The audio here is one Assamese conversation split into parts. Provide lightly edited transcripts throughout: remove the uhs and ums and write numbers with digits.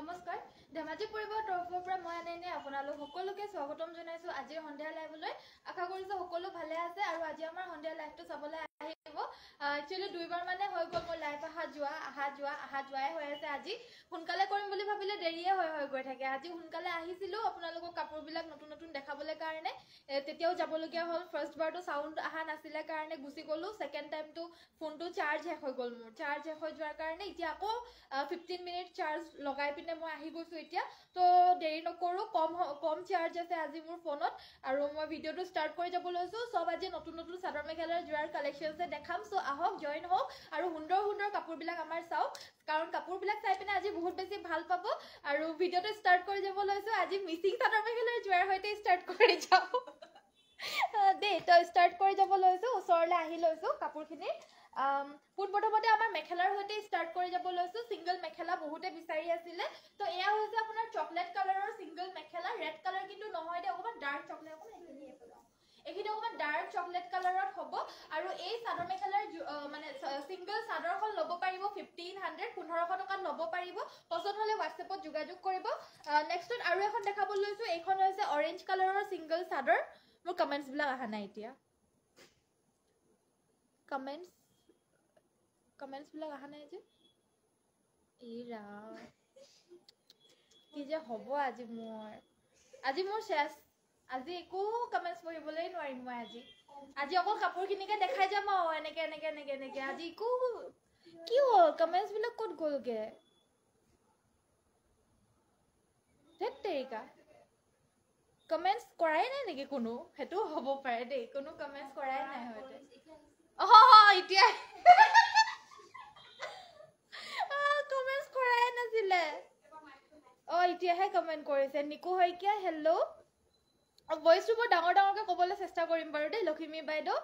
নমস্কাৰ ধেমাজি পৰিবৰ তৰফৰ পৰা মই আনেনে আপোনালোক সকলোকে স্বাগতম জনাইছো আজিৰ সন্ধিয়া লাইভলৈ আশা কৰিছো সকলো ভালে আছে আৰু আজি আমাৰ সন্ধিয়া লাইভটো চাবলৈ আহিব একচুয়ালি দুইবাৰ মানে হৈ গ'ল মই লাইভ আহা যোৱাই হৈ আছে আজি সোনকালে কৰিম বুলি ভাবিলে দেৰিয়ে হৈ গৈ থাকে আজি সোনকালে আহিছিলো আপোনালোকক কাপোৰবিলাক নতুন নতুন দেখাবলৈ কাৰণে তেতিয়াও যাবলগীয়া হ'ল ফাৰ্ষ্ট বাৰটো সাউন্ড আহা নাছিলে কাৰণে গুছি গলো সেকেন্ড টাইমটো ফোনটো চাৰ্জ শেষ হৈ গ'ল মোৰ চাৰ্জ শেষ হৈ যোৱাৰ কাৰণে এতিয়া আকৌ 15 মিনিট চাৰ্জ লগাই পিনে মই আহি গৈছো এতিয়া তো দেৰি নকৰো কম চাৰ্জ আছে আজি মোৰ ফোনত আৰু মই ভিডিওটো স্টাৰ্ট কৰি যাব লৈছো সব আজি নতুন নতুন চাদৰ মেখেলাৰ জোৰাৰ কালেকশনছে দেখাম সো আহক জয়েন হওক আৰু সুন্দৰ কাপোৰবিলাক আমাৰ চাওক কাৰণ কাপোৰবিলাক চাই পিনে আজি বহুত বেছি ভাল পাব আৰু ভিডিওটো স্টাৰ্ট কৰি যাব লৈছো আজি মিচিং চাদৰ মেখেলাৰ জোৰাৰ হৈতে স্টাৰ্ট কৰি যাও দে তো স্টাৰ্ট কৰি যাব লৈছো ওচৰলৈ আহি লৈছো কাপোৰখিনি পোনপ্ৰথমতে আমাৰ মেখেলাৰ হৈতে স্টাৰ্ট কৰি যাব লৈছো সিঙ্গল মেখেলা বহুতে বিচাৰি আছিল তো এয়া হৈছে আপোনাৰ চকলেট কালাৰৰ সিঙ্গল মেখেলা ৰেড কালাৰ কিন্তু নহয় দে অকমান ডাৰ্ক চকলেট অকমান এখিনি অকমান ডাৰ্ক চকলেট কালাৰত হ'ব আৰু এই চাদৰ মেখেলাৰ মানে সিঙ্গল চাদৰখন ল'ব পাৰিব 1500 1500 টকা ল'ব পাৰিব পছন্দ হলে WhatsAppত যোগাযোগ কৰিব নেক্সটত আৰু এখন দেখাব লৈছো এইখন হৈছে অৰেঞ্জ কালাৰৰ সিঙ্গল চাদৰ মোৰ কমেন্টছ বিলাক আহা নাই এতিয়া কমেন্টছ বিলাক আহা নাই যে ইৰা কি যে হ'ব আজি মোৰ শেষ আজি একো কমেন্টছ পঢ়িবলৈ নোৱাৰিম মই আজি অকল কাপোৰখিনিকে দেখাই যাম এনেকে আজি একো কি হ'ল কমেন্টছ বিলাক ক'ত গ'লগে তেৰিকা কমেন্টছ কৰাই নাই নেকি কোনো হেতু হ'ব পাৰে দেই কোনো কমেন্টছ কৰাই নাই হয়তে এতিয়া কমেন্টছ কৰাই নাছিলে এতিয়াহে কমেন্ট কৰিছে নিকু হয়কিয়া হেল্ল ভয়েসটো বৰ ডাঙৰকে ক'বলৈ চেষ্টা কৰিম বাৰু দেই লক্ষ্মী বাইদেউ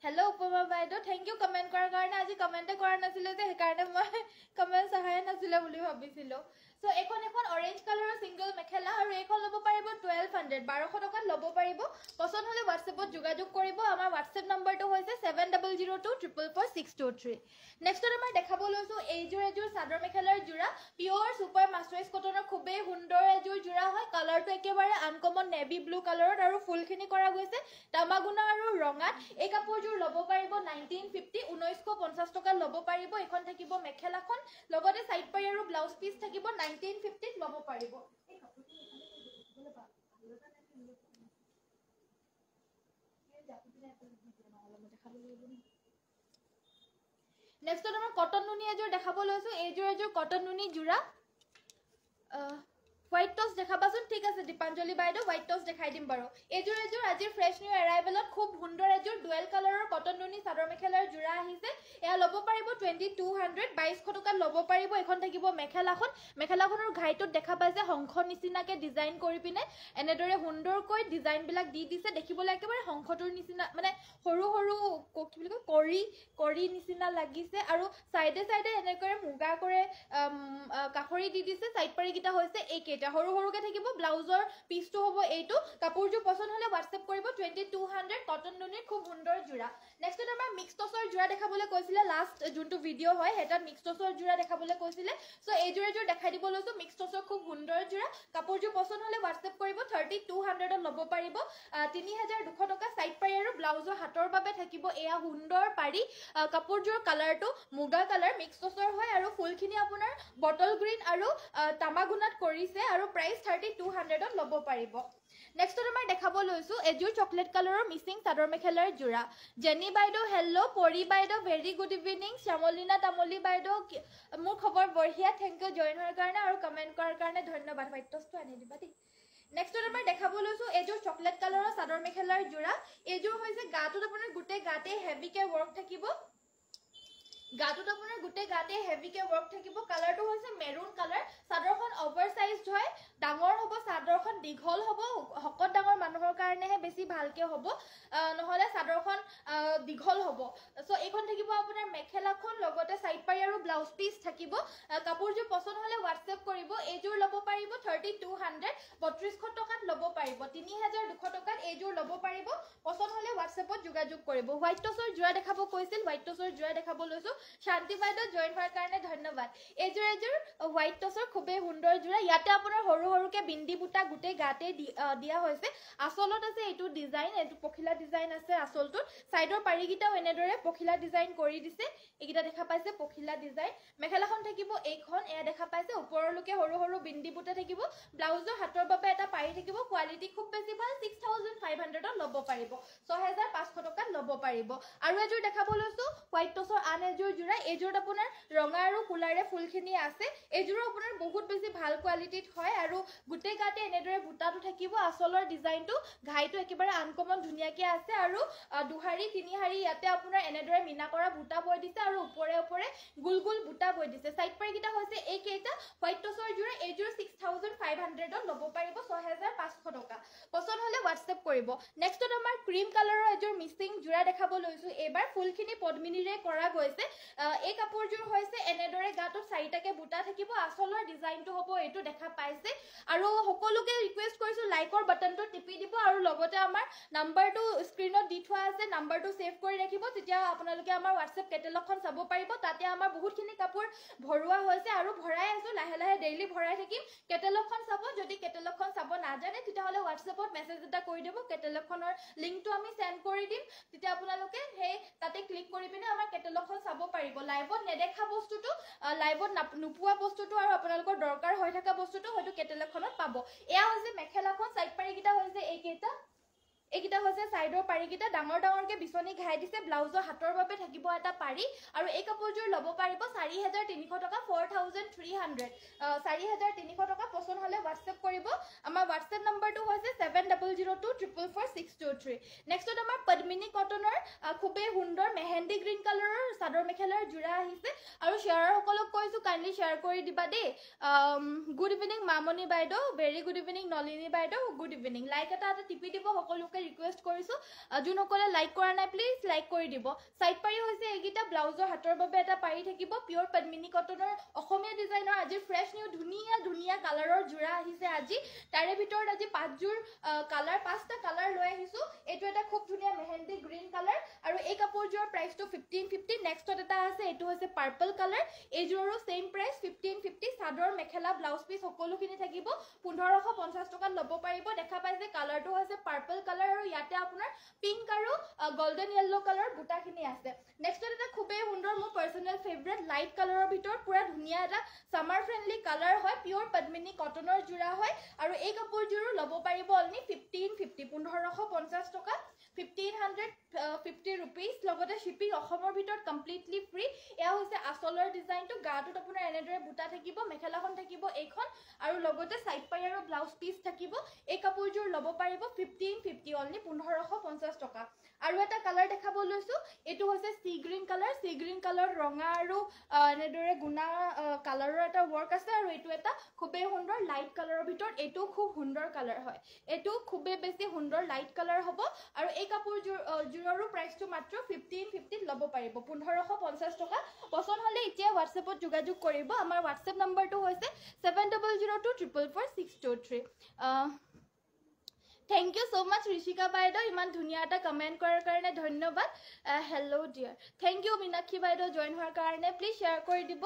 হেল্ল উপমা বাইদেউ থ্যাংক ইউ কমেন্ট কৰাৰ কাৰণে আজি কমেন্টে কৰা নাছিলে যে সেইকাৰণে মই কমেন্টছ আহাই নাছিলে বুলি ভাবিছিলো সো এখন অৰেঞ্জ কালাৰৰ সিঙ্গল মেখেলা আৰু এইখন ল'ব পাৰিব 1200 1200 টকাত ল'ব পাৰিব পছন্দ হলে WhatsAppত যোগাযোগ কৰিব আমাৰ WhatsApp নম্বৰটো হৈছে 7002444623 নেক্সটত আমাৰ দেখাব লৈছো এইজোৰ চাদৰ মেখেলাৰ জোৰা পিওৰ সুপাৰ মাস্টাৰাইজ কটনৰ খুবেই সুন্দৰ এজোৰ জোৰা হয় কালাৰটো একেবাৰে আনকমন নেভি ব্লু কালাৰত আৰু ফুলখিনি কৰা গৈছে তামাগুনা আৰু ৰঙাত এই কাপোৰজোৰ ল'ব পাৰিব 1950 1950 টকা ল'ব পাৰিব এখন থাকিব মেখেলাখন লগতে সাইড পাই আৰু ব্লাউজ পিস থাকিব 1950 ল'ব পাৰিব নেক্সট আমাৰ কটন নুনি এজোৰ দেখাব লৈছো এইজোৰ কটন নুনি জোৰা হোয়াইট টস দেখাবাচোন ঠিক আছে দীপাঞ্জলি বাইদেউ হোয়াইট টস দেখাই দিম বাৰু এজোৰ আজিৰ ফ্ৰেশ নিউ এৰাইভেলত খুব সুন্দৰ এজোৰ ডুৱেল কালাৰৰ কটন নুনি চাদৰ মেখেলাৰ জোৰা আহিছে এয়া ল'ব পাৰিব 2200 2200 টকা ল'ব পাৰিব এখন থাকিব মেখেলাখনৰ ঘাইটোত দেখা পাইছে হংস নিচিনাকে ডিজাইন কৰি পিনে এনেদৰে সুন্দৰকৈ ডিজাইন বিলাক দি দিছে দেখিবলৈ একেবাৰে হংসটোৰ নিচিনা মানে সৰু কি বুলি কয় কৰি নিচিনা লাগিছে আৰু সাইডে এনেকৈ মুগা কৰে কাখৰি দি দিছে সাইড পাৰি কিটা হৈছে এই সৰুকে থাকিব ব্লাউজৰ পিসটো হ'ব এইটো কাপোৰজোৰ পছন্দ হলে WhatsApp কৰিব 2200 কটন নুনিৰ খুব সুন্দৰ জোৰা নেক্সট আমাৰ মিক্স টসৰ জোৰা দেখাবলৈ কৈছিলে লাষ্ট যোনটো ভিডিও হয় হেটা মিক্স টসৰ জোৰা দেখাবলৈ কৈছিলে সো এই জোৰ দেখাই দিব লৈছো মিক্স টসৰ খুব সুন্দৰ জোৰা কাপোৰজোৰ পছন্দ হলে WhatsApp কৰিব 3200 ত ল'ব পাৰিব 3200 টকা সাইড পাৰি আৰু ব্লাউজৰ হাতৰ বাবে থাকিব এয়া সুন্দৰ পাৰি কাপোৰজোৰ কালাৰটো মুগা কালাৰ মিক্স টসৰ হয় আৰু ফুলখিনি আপোনাৰ বটল গ্ৰীন আৰু তামাগুনাত কৰিছে আৰু প্ৰাইস 3200 ত ল'ব পাৰিব নেক্সট আমাৰ দেখাব লৈছো এজোৰ চকলেট কালাৰৰ মিচিং চাদৰ মেখেলাৰ জোৰা জেনি বাইদেউ হেল্ল পৰি বাইদেউ ভেৰি গুড ইভিনিং শ্যামলিনা তামলি বাইদেউ মোৰ খবৰ বঢ়িয়া থ্যাংক ইউ জয়েন হোৱাৰ কাৰণে আৰু কমেন্ট কৰাৰ কাৰণে ধন্যবাদ হোয়াইটটো আনি দিবা দেই নেক্সট আমাৰ দেখাব লৈছো এজোৰ চকলেট কালাৰৰ চাদৰ মেখেলাৰ জোৰা এজোৰ হৈছে গাটোত আপোনাৰ গুটে গাতে হেভিকে ওয়াৰ্ক থাকিব গাটোত আপোনাৰ গুটে গাতে হেভিকে ওয়াৰ্ক থাকিব কালাৰটো হৈছে মেৰুন কালাৰ চাদৰখন ওভাৰসাইজড হয় ডাঙৰ হ'ব চাদৰখন দীঘল হ'ব হকত ডাঙৰ মানুহৰ কাৰণেহে বেছি ভালকে হ'ব নহলে চাদৰখন দীঘল হ'ব সো এইখন থাকিব আপোনাৰ মেখেলাখন লগতে সাইড পাৰি আৰু ব্লাউজ পিস থাকিব কাপোৰযোৰ পছন্দ হলে WhatsApp কৰিব এইযোৰ ল'ব পাৰিব 3200 3200 টকাত ল'ব পাৰিব 3200 টকাত এইযোৰ ল'ব পাৰিব পছন্দ হলে WhatsAppত যোগাযোগ কৰিব হোৱাইট টছৰ জোৰা দেখাব কৈছিল হোৱাইট টছৰ জোৰা দেখাব লৈছো শান্তি বাইদেউ জয়েন হোৱাৰ কাৰণে ধন্যবাদ এইযোৰ হোৱাইট টছৰ খুবেই সুন্দৰ জোৰা ইয়াতে আপোনাৰ সৰু সৰুকে বিন্দি বুটা গুটে গাতে দিয়া হৈছে আসলত আছে এইটো ডিজাইন এইটো পখিলা ডিজাইন আছে আসলটো সাইডৰ পাৰিগিটাও এনেদৰে পখিলা ডিজাইন কৰি দিছে এইগিটা দেখা পাইছে পখিলা ডিজাইন মেখেলাখন থাকিব এইখন এয়া দেখা পাইছে ওপৰলৈকে সৰু সৰু বিন্দি বুটা থাকিব ব্লাউজৰ হাতৰ বাবে এটা পাৰি থাকিব কোৱালিটি খুব বেছি ভাল 6500 ত ল'ব পাৰিব 6500 টকাত ল'ব পাৰিব আৰু এযোৰ দেখাব লৈছো হোৱাইট টছৰ আন এযোৰ জোৰা এইযোৰ আপোনাৰ ৰঙা আৰু কুলাৰে ফুলখিনি আছে এইযোৰ আপোনাৰ বহুত বেছি ভাল কোৱালিটিত হয় আৰু গুটে গাতে এনেদৰে বুটাটো থাকিব আসলৰ ডিজাইনটো ঘাইটো একেবাৰে আনকমন ধুনিয়াকে আছে আৰু দুহাৰি তিনিহাৰি ইয়াতে আপোনাৰ এনেদৰে মিনা কৰা বুটা বৈ দিছে আৰু ওপৰে ওপৰে গুল গুল বুটা বৈ দিছে সাইড পাৰি কিটা হৈছে এই কেইটা হোৱাইট টছৰ জোৰা এইযোৰ 6500 ত ল'ব পাৰিব 6500 টকা পছন্দ হলে WhatsApp কৰিব নেক্সটত আমাৰ ক্ৰীম কালাৰৰ এযোৰ মিক্সিং জোৰা দেখাব লৈছো এবাৰ ফুলখিনি পদ্মিনীৰে কৰা গৈছে এই কাপোৰযোৰ হৈছে এনেদৰে গাটো চাৰিটাকে বুটা থাকিব আসলৰ ডিজাইনটো হ'ব এইটো দেখা পাইছে আৰু সকলোকে ৰিকুৱেষ্ট কৰিছো লাইকৰ বাটনটো টিপি দিব আৰু লগতে আমাৰ নাম্বাৰটো স্ক্ৰিনত দি থোৱা আছে নাম্বাৰটো সেভ কৰি ৰাখিব তেতিয়া আপোনালোকে আমাৰ WhatsApp কেটেলগখন চাব পাৰিব তাতে আমাৰ বহুতখিনি কাপোৰ ভৰোৱা হৈছে আৰু ভৰাই আছো লাহে লাহে ডেইলি ভৰাই থাকিম কেটেলগখন চাব যদি কেটেলগখন চাব নাজানে তেতিয়া হলে WhatsAppত মেছেজ এটা কৰি দিব কেটেলগখনৰ লিংকটো আমি সেন্ড কৰি দিম তেতিয়া আপোনালোকে সেই তাতে ক্লিক কৰি পিনে আমাৰ কেটেলগখন চাব পাৰিব লাইভত নেদেখা বস্তুটো লাইভত নোপোৱা বস্তুটো আৰু আপোনালোকৰ দৰকাৰ হৈ থকা বস্তুটো হয়তো কেটেলগখনত পাব এয়া হৈছে মেখেলাখন সাইড পাৰি কিটা হৈছে এইকেইটা হৈছে সাইডৰ পাৰিকিটা ডাঙৰ ডাঙৰকে বিছনি ঘাই দিছে ব্লাউজৰ হাতৰ বাবে থাকিব এটা পাৰি আৰু এই কাপোৰযোৰ ল'ব পাৰিব 4300 টকা 4300 4300 টকা পছন্দ হলে WhatsApp কৰিব আমাৰ WhatsApp নম্বৰটো হৈছে 7002444623 নেক্সটত আমাৰ পদ্মিনী কটনৰ খুবেই সুন্দৰ মেহেন্দি গ্ৰীণ কালাৰৰ চাদৰ মেখেলাৰ জোৰা আহিছে আৰু শেয়াৰৰ সকলক কৈছো কাইন্ডলি শেয়াৰ কৰি দিবা দেই গুড ইভিনিং মামনি বাইদেউ ভেৰি গুড ইভিনিং নলিনী বাইদেউ গুড ইভিনিং লাইক এটা টিপি দিব সকলোকে ৰিকুৱেষ্ট কৰিছো যোনসকলে লাইক কৰা নাই প্লিজ লাইক কৰি দিব সাইড পাৰি হৈছে এইগিটা ব্লাউজৰ হাতৰ বাবে এটা পাৰি থাকিব পিওৰ পদ্মিনী কটনৰ অসমীয়া ডিজাইনৰ আজি ফ্ৰেছ নিউ ধুনিয়া ধুনিয়া কালাৰৰ জোৰা আহিছে আজি তাৰে ভিতৰত আজি পাঁচটা কালাৰ লৈ আহিছো এইটো এটা খুব ধুনিয়া মেহেন্দি গ্ৰীণ কালাৰ আৰু এই কাপোৰযোৰৰ প্ৰাইসটো 1550 নেক্সটত এটা আছে এইটো হৈছে purple colour এইযোৰৰো same price 1550 chador mekhela blouse piece সকলোখিনি থাকিব 1550 টকাত ল'ব পাৰিব দেখা পাইছে কালাৰটো হৈছে পাৰ্পল কালাৰ আৰু ইয়াতে আপোনাৰ পিংক আৰু গোল্ডেন ইয়েলো কালাৰ বুটাখিনি আছে নেক্সটত এটা খুবেই সুন্দৰ মোৰ পাৰ্সোনাল ফেভাৰিট লাইট কালাৰৰ ভিতৰত পুৰা ধুনিয়া এটা সামাৰ ফ্ৰেন্ডলি কালাৰ হয় পিওৰ পদ্মিনী কটনৰ জোৰা হয় আৰু এই কাপোৰযোৰো ল'ব পাৰিব অনলি 1550 টকা 1550 rupees লগতে শিপিং অসমৰ ভিতৰত কমপ্লিটলি ফ্ৰী এয়া হৈছে আসলৰ ডিজাইনটো গাটোত আপোনাৰ এনেদৰে বুটা থাকিব মেখেলাখন থাকিব এইখন আৰু লগতে সাইড পাই আৰু ব্লাউজ পিস থাকিব এই কাপোৰযোৰ ল'ব পাৰিব 1550 অনলি 1550 টকা আৰু এটা কালাৰ দেখাব লৈছো এটো হৈছে সি গ্ৰীণ কালাৰ ৰঙা আৰু এনেদৰে গুণা কালাৰৰ এটা ওয়াৰ্ক আছে আৰু এটো এটা খুবেই সুন্দৰ লাইট কালাৰৰ ভিতৰত এটো খুব সুন্দৰ কালাৰ হয় এটো খুবেই বেছি সুন্দৰ লাইট কালাৰ হ'ব আৰু এই কাপোৰযোৰৰো প্ৰাইসটো মাত্ৰ 1550 ল'ব পাৰিব 1550 টকা পছন্দ হলে এতিয়া WhatsAppত যোগাযোগ কৰিব আমাৰ WhatsApp নম্বৰটো হৈছে 7002444623 Thank you so much Rishika Baido ইমান ধুনিয়া এটা কমেন্ট কৰাৰ কাৰণে ধন্যবাদ hello dear thank you Minakshi Baido join হোৱাৰ কাৰণে প্লিজ শেয়াৰ কৰি দিব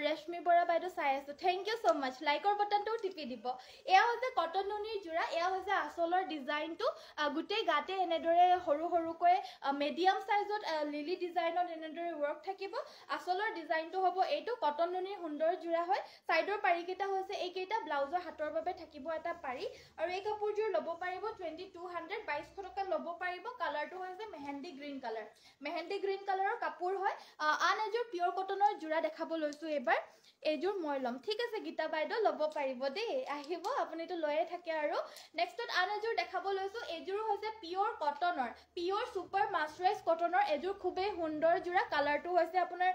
ৰেশমি বৰা বাইদেউ চাই আছো thank you so much লাইকৰ বাটনটো টিপি দিব এয়া হৈছে কটন নুনিৰ জোৰা এয়া হৈছে আসলৰ ডিজাইনটো গুটেই গাতে এনেদৰে সৰু সৰুকৈ মিডিয়াম সাইজত লিলি ডিজাইনত এনেদৰে ওয়াৰ্ক থাকিব আসলৰ ডিজাইনটো হ'ব এইটো কটন নুনিৰ সুন্দৰ জোৰা হয় সাইডৰ পাৰিকেটা হৈছে এইকেইটা ব্লাউজৰ হাতৰ বাবে থাকিব এটা পাৰি আৰু এই কাপোৰযোৰ ল'ব পাৰিব 2200 2200 টকা ল'ব পাৰিব কালাৰটো হৈছে মেহেন্দি গ্ৰীণ কালাৰ মেহেন্দি গ্ৰীণ কালাৰৰ কাপোৰ হয় আন এযোৰ পিয়ৰ কটনৰ জোৰা দেখাব লৈছো এবাৰ এযোৰ মই লম ঠিক আছে গীতা বাইদেউ ল'ব পাৰিব দেই আহিব আপুনিটো লৈয়ে থাকে আৰু নেক্সটত আন এযোৰ দেখাব লৈছো এযোৰ হৈছে পিয়ৰ কটনৰ পিয়ৰ সুপাৰ মাস্টাৰাইজ কটনৰ এযোৰ খুবেই সুন্দৰ জোৰা কালাৰটো হৈছে আপোনাৰ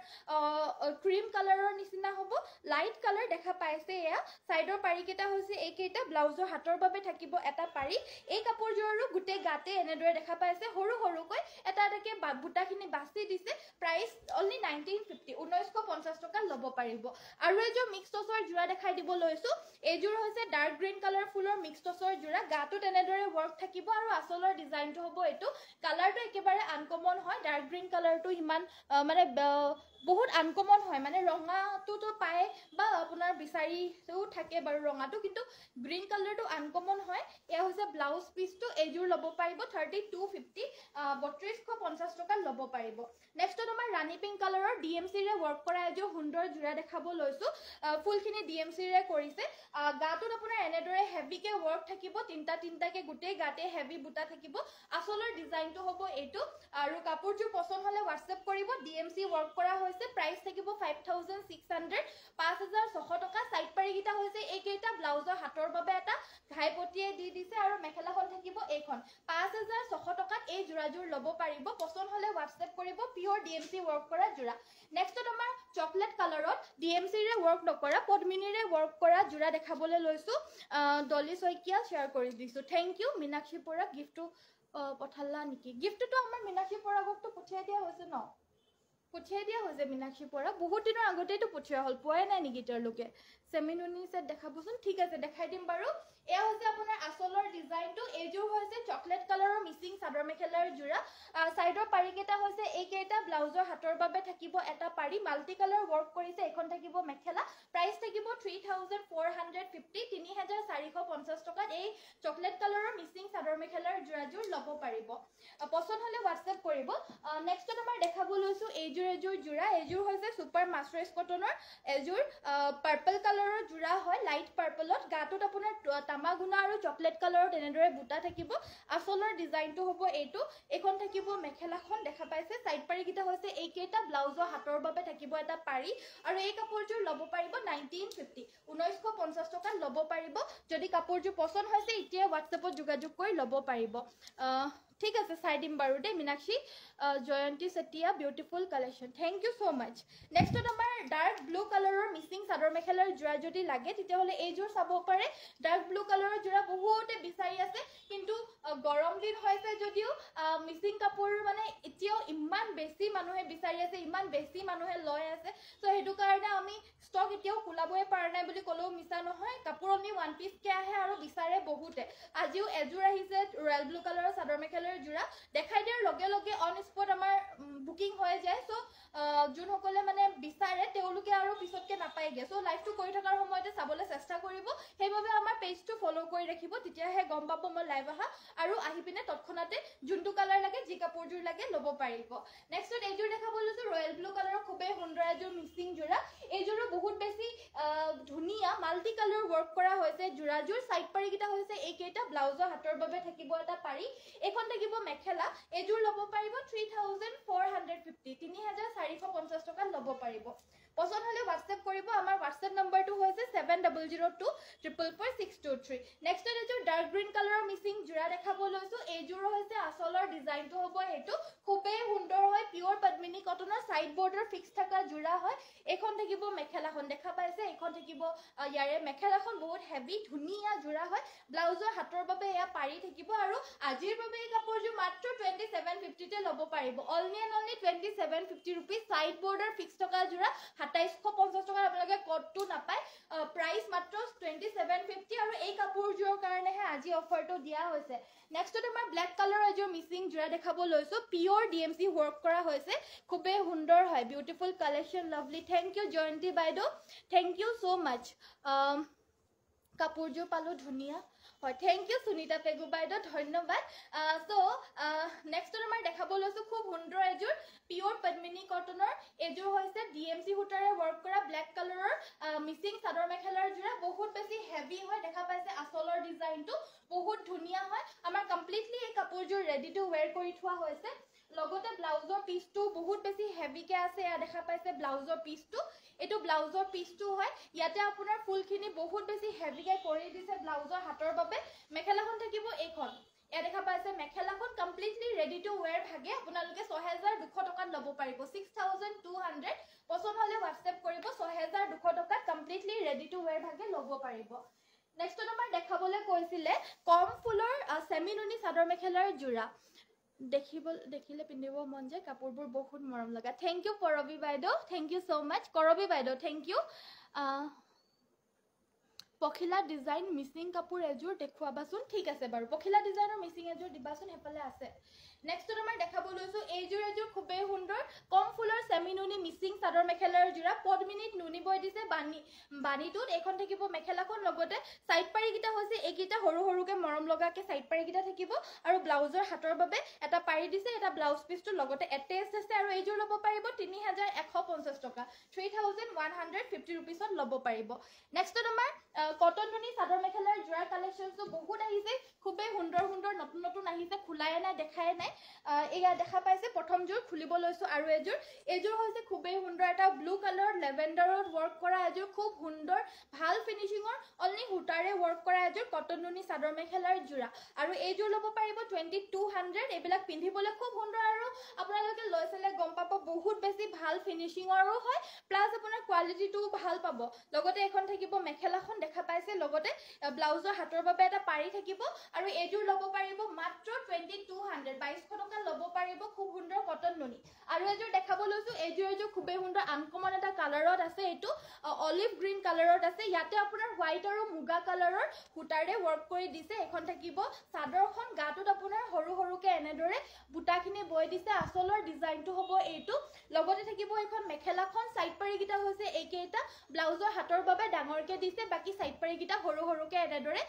ক্ৰীম কালাৰৰ নিচিনা হ'ব লাইট কালাৰ দেখা পাইছে এয়া সাইডৰ পাৰি কেটা হৈছে এইকেইটা ব্লাউজৰ হাতৰ বাবে থাকিব এটা পাৰি এই কাপোৰযোৰৰো গুটে গাতে এনেদৰে দেখা পাইছে সৰু সৰুকৈ এটা এটাকে বুটাখিনি বাছি দিছে প্ৰাইস অনলি 1950 1950 টকা ল'ব পাৰিব আৰু এযোৰ মিক্স টছৰ জোৰা দেখাই দিব লৈছো এযোৰ হৈছে ডাৰ্ক গ্ৰীণ কালাৰ ফুলৰ মিক্স টছৰ জোৰা গাটো তেনেদৰে ওয়াৰ্ক থাকিব আৰু আসলৰ ডিজাইনটো হ'ব এটো কালাৰটো একেবাৰে আনকমন হয় ডাৰ্ক গ্ৰীণ কালাৰটো ইমান মানে বহুত আনকমন হয় মানে ৰঙাটো তো পায় বা আপোনাৰ বিচাৰিও থাকে বাৰু ৰঙাটো কিন্তু গ্ৰীণ কালাৰটো আনকমন হয় এয়া হৈছে ব্লাউজ পিসটো এযোৰ ল'ব পাৰিব 3250 3250 টকা ল'ব পাৰিব নেক্সটত আমাৰ ৰাণী পিংক কালাৰৰ ডিএমসি ৰে ওয়াৰ্ক কৰা এযোৰ সুন্দৰ জোৰা দেখাব লৈছো ফুলখিনি ডিএমসি ৰে কৰিছে গাটোত আপোনাৰ এনেদৰে হেভিকে ওয়াৰ্ক থাকিব তিনটাকে গুটেই গাতে হেভি বুটা থাকিব আসলৰ ডিজাইনটো হ'ব এটো আৰু কাপোৰযোৰ পছন্দ হলে WhatsApp কৰিব ডিএমসি ওয়াৰ্ক কৰা হৈছে প্ৰাইস থাকিব 5600 5600 টকা সাইড পাৰি গিটা হৈছে এইকেইটা ব্লাউজৰ হাতৰ বাবে এটা ঘাইপটিয়ে দি দিছে আৰু মেখেলাখন থাকিব এইখন 5600 টকাত এই জোৰাজোৰ ল'ব পাৰিব পছন্দ হলে WhatsApp কৰিব পিয়ৰ ডিএমসি ওয়াৰ্ক কৰা জোৰা নেক্সটত আমাৰ চকলেট কালাৰত ডিএমসি ৰে ওয়াৰ্ক নকৰা পদ্মিনী ৰে ওয়াৰ্ক কৰা জোৰা দেখাবলৈ লৈছো ডলি শইকিয়া শেয়াৰ কৰি দিছো থ্যাংক ইউ মিনাক্ষী পৰা গিফটটো পঠালা নেকি গিফটটো আমাৰ মিনাক্ষী পৰাগকটো পঠিয়াই দিয়া হৈছে ন পঠিয়াই দিয়া হৈছে মিনাক্ষী পৰা বহুত দিনৰ আগতেইটো পঠিয়া হল পোৱাই নাই নেকি তেওঁলোকে সেমিনুনি সেট দেখাবচোন ঠিক আছে দেখাই দিম বাৰু এয়া হৈছে আপোনাৰ আসলৰ ডিজাইনটো এযোৰ হৈছে চকলেট কালাৰৰ মিসিং চাদৰ মেখেলাৰ জোৰা সাইডৰ পাৰি কেটা হৈছে এইকেইটা ব্লাউজৰ হাতৰ বাবে থাকিব এটা পাৰি মাল্টি কালাৰ ওয়াৰ্ক কৰিছে এখন থাকিব মেখেলা প্ৰাইস থাকিব 3450 3450 টকাত এই চকলেট কালাৰৰ মিসিং চাদৰ মেখেলাৰ জোৰাজোৰ ল'ব পাৰিব পছন্দ হলে WhatsApp কৰিব নেক্সটত আমাৰ দেখাব লৈছো এযোৰ জোৰা এযোৰ হৈছে সুপাৰ মাস্টাৰাইজ কটনৰ এযোৰ পাৰ্পল কালাৰৰ জোৰা হয় লাইট পাৰ্পলত গাটোত আপোনাৰ তামাগুনা আৰু চকলেট কালাৰৰ তেনেদৰে বুটা থাকিব আসলৰ ডিজাইনটো হ'ব এটো এখন থাকিব মেখেলাখন দেখা পাইছে সাইড পাৰি কিটা হৈছে এইকেইটা ব্লাউজৰ হাতৰ বাবে থাকিব এটা পাৰি আৰু এই কাপোৰযোৰ ল'ব পাৰিব 1950 1950 টকা ল'ব পাৰিব যদি কাপোৰযোৰ পছন্দ হৈছে এতিয়া WhatsAppত যোগাযোগ কৰি ল'ব পাৰিব ঠিক আছে চাই দিম বাৰু দে Minakshi Jayanti Setia beautiful collection thank you so much নেক্সটত আমাৰ ডাৰ্ক ব্লু কালাৰৰ মিসিং চাদৰ মেখেলাৰ জোৰা যদি লাগে তেতিয়া হলে এইযোৰ চাব পাৰে ডাৰ্ক ব্লু কালাৰৰ জোৰা বহুতে বিচাৰি আছে কিন্তু গৰম দিন হৈছে যদিও মিসিং কাপোৰ মানে এতিয়াও ইমান বেছি মানুহে বিচাৰি আছে ইমান বেছি মানুহে লয় আছে সো হেতু কাৰণে আমি ষ্টক এতিয়াও কুলাবই পাৰা নাই বুলি কলেও মিছা নহয় কাপোৰ আমি ওয়ান পিস কে আহে আৰু বিচাৰে বহুতে আজিও এযোৰ আহিছে ৰয়্যাল ব্লু কালাৰৰ চাদৰ মেখেলাৰ জোৰা দেখাই দিয়াৰ লগে লগে অন স্পট আমাৰ বুকিং হৈ যায় সো যোন সকলে মানে বিচাৰে তেওঁলোকে আৰু পিছতকে নাপায়গে সো লাইভটো কৰি থকাৰ সময়তে চাবলৈ চেষ্টা কৰিব সেইভাবে আমাৰ পেজটো ফলো কৰি ৰাখিব তেতিয়াহে গম পাব মই লাইভ আহা আৰু আহি পিনে তৎক্ষণাতে যোনটো কালাৰ লাগে যি কাপোৰযোৰ লাগে ল'ব পাৰিব নেক্সটত এইযোৰ দেখাব লৈছো ৰয়্যাল ব্লু কালাৰৰ খুবেই সুন্দৰ এযোৰ মিক্সিং জোৰা এইযোৰো বহুত বেছি ধুনিয়া মাল্টি কালাৰ ওয়াৰ্ক কৰা হৈছে জোৰাযোৰ সাইড পাৰি কিটা হৈছে এইকেইটা ব্লাউজৰ হাতৰ বাবে থাকিব এটা পাৰি এখন থাকিব মেখেলা এইযোৰ ল'ব পাৰিব 3450 3450 টকা ল'ব পাৰিব পছন্দ হলে WhatsApp কৰিব আমাৰ WhatsApp নম্বৰটো হৈছে 7002444623 নেক্সট এযোৰ ডাৰ্ক গ্ৰীণ কালাৰৰ মিসিং জোৰা দেখাব লৈছো এইযোৰ হৈছে আসলৰ ডিজাইনটো হ'ব হেতু খুবেই সুন্দৰ হয় পিয়ৰ পদ্মিনী কটনৰ সাইড বৰ্ডাৰ ফিক্স থকা জোৰা হয় এখন থাকিব মেখেলাখন দেখা পাইছে এখন থাকিব ইয়াৰে মেখেলাখন বহুত হেভি ধুনিয়া জোৰা হয় ব্লাউজৰ হাতৰ বাবে এয়া পাৰি থাকিব আৰু আজিৰ বাবে এই কাপোৰযোৰ মাত্ৰ 2750 তে ল'ব পাৰিব only 2750 rupees side border fix থকা জোৰা 2750 টকা আপোনালোকে কটটো নাপায় প্ৰাইস মাত্ৰ 2750 আৰু এই কাপোৰযোৰৰ কাৰণেহে আজি অফাৰটো দিয়া হৈছে নেক্সটত আমাৰ ব্ল্যাক কালাৰৰ এযোৰ মিসিং জোৰা দেখাব লৈছো পিয়ৰ ডিএমসি ওয়াৰ্ক কৰা হৈছে খুবেই সুন্দৰ হয় beautiful collection lovely thank you Jayanti বাইদেউ থ্যাংক ইউ সো মাচ কাপোৰযোৰ পালো ধুনিয়া হয় থ্যাংক ইউ সুনিতা পেগু বাইদেউ ধন্যবাদ সো নেক্সট আমাৰ দেখাব লৈছো খুব সুন্দৰ এযোৰ পিওৰ পদ্মিনী কটনৰ এযোৰ হৈছে ডিএমসি সূতাৰে ওয়াৰ্ক কৰা ব্ল্যাক কালাৰৰ মিসিং চাদৰ মেখেলাৰ জোৰা বহুত বেছি হেভি হয় দেখা পাইছে আচলৰ ডিজাইনটো বহুত ধুনিয়া হয় আমাৰ কমপ্লিটলি এই কাপোৰযোৰ ৰেডি টু ওয়্যাৰ কৰি থোৱা হৈছে লগতে ব্লাউজৰ পিসটো বহুত বেছি হেভি কে আছে ইয়া দেখা পাইছে ব্লাউজৰ পিসটো এটো ব্লাউজৰ পিসটো হয় ইয়াতে আপোনাৰ ফুলখিনি বহুত বেছি হেভি কে কৰি দিছে ব্লাউজৰ হাতৰ বাবে মেখেলাখন থাকিব এইখন ইয়া দেখা পাইছে মেখেলাখন কমপ্লিটলি ৰেডি টু ওয়্যাৰ ভাগে আপোনালোকে 6200 টকাত লব পাৰিব 6200 পছন্দ হলে WhatsApp কৰিব 6200 টকাত কমপ্লিটলি ৰেডি টু ওয়্যাৰ ভাগে লব পাৰিব নেক্সট নম্বৰ দেখাবলৈ কৈছিলে কম ফুলৰ সেমি নুনি চাদৰ মেখেলাৰ জোৰা দেখিলে পিন্ধিব মন যায় কাপোৰবোৰ বহুত মৰম লগা থ্যাংক ইউ কৰবি বাইদেউ থ্যাংক ইউ সো মাচ কৰবি বাইদেউ থ্যাংক ইউ পখিলা ডিজাইন মিসিং কাপোৰ এযোৰ দেখুৱাবাচোন ঠিক আছে বাৰু পখিলা ডিজাইনৰ মিসিং এযোৰ দিবাচোন হেফালে আছে নেক্সট তোমাৰ দেখাব লৈছো এইযোৰ এযোৰ খুবেই সুন্দৰ কম ফুলৰ সেমি নুনি মিসিং চাদৰ মেখেলাৰ জোৰা পদ্মিনীত নুনি বৈ দিছে বাণীটোত এখন থাকিব মেখেলাখন লগতে সাইড পাৰি কিটা হৈছে এইকিটা সৰু সৰুকে মৰম লগাকে সাইড পাৰি কিটা থাকিব আৰু ব্লাউজৰ হাতৰ বাবে এটা পাৰি দিছে এটা ব্লাউজ পিসটো লগতে এটেচ আছে আৰু এইযোৰ লব পাৰিব 3150 টকা 3150 रुपीसত লব পাৰিব নেক্সট তোমাৰ কটন নুনি চাদৰ মেখেলাৰ জোৰা কালেকশনটো বহুত আহিছে খুবেই সুন্দৰ সুন্দৰ নতুন নতুন আহিছে খুলাই নাই দেখাই নাই এয়া দেখা পাইছে প্ৰথম জোৰ খুলিব লৈছো আৰু এযোৰ হৈছে খুবেই সুন্দৰ এটা ব্লু কালাৰ লেভেন্ডাৰত ওয়াৰ্ক কৰা এযোৰ খুব সুন্দৰ ভাল ফিনিশিংৰ অনলি হুটাৰে ওয়াৰ্ক কৰা এযোৰ কটন নুনি চাদৰ মেখেলাৰ জোৰা আৰু এইযোৰ লব পাৰিব 2200 এবিলাক পিন্ধিবলৈ খুব সুন্দৰ আৰু আপোনালোকে লৈ চালে গম পাব বহুত বেছি ভাল ফিনিশিংৰো হয় প্লাস আপোনাৰ কোৱালিটিটো ভাল পাব লগতে এখন থাকিব মেখেলাখন দেখা পাইছে লগতে ব্লাউজৰ হাতৰ বাবে এটা পাৰি থাকিব আৰু এইযোৰ লব পাৰিব মাত্ৰ 2200 টকা লব পাৰিব খুব সুন্দৰ কটন নুনি আৰু এযোৰ দেখাব লৈছো এযোৰ খুবেই সুন্দৰ আনকমন এটা কালাৰত আছে এটো অলিভ গ্ৰীন কালাৰত আছে ইয়াতে আপোনাৰ হোৱাইট আৰু মুগা কালাৰৰ হুটাৰে ওয়াৰ্ক কৰি দিছে এখন থাকিব চাদৰখন গাটোত আপোনাৰ সৰু সৰুকে এনেদৰে বুটাখিনি বৈ দিছে আচলৰ ডিজাইনটো হ'ব এইটো লগতে থাকিব এখন মেখেলাখন সাইড পাৰি কিটা হৈছে এইকেইটা ব্লাউজৰ হাতৰ বাবে ডাঙৰকে দিছে বাকি সাইড পাৰি কিটা সৰু সৰুকে এনেদৰে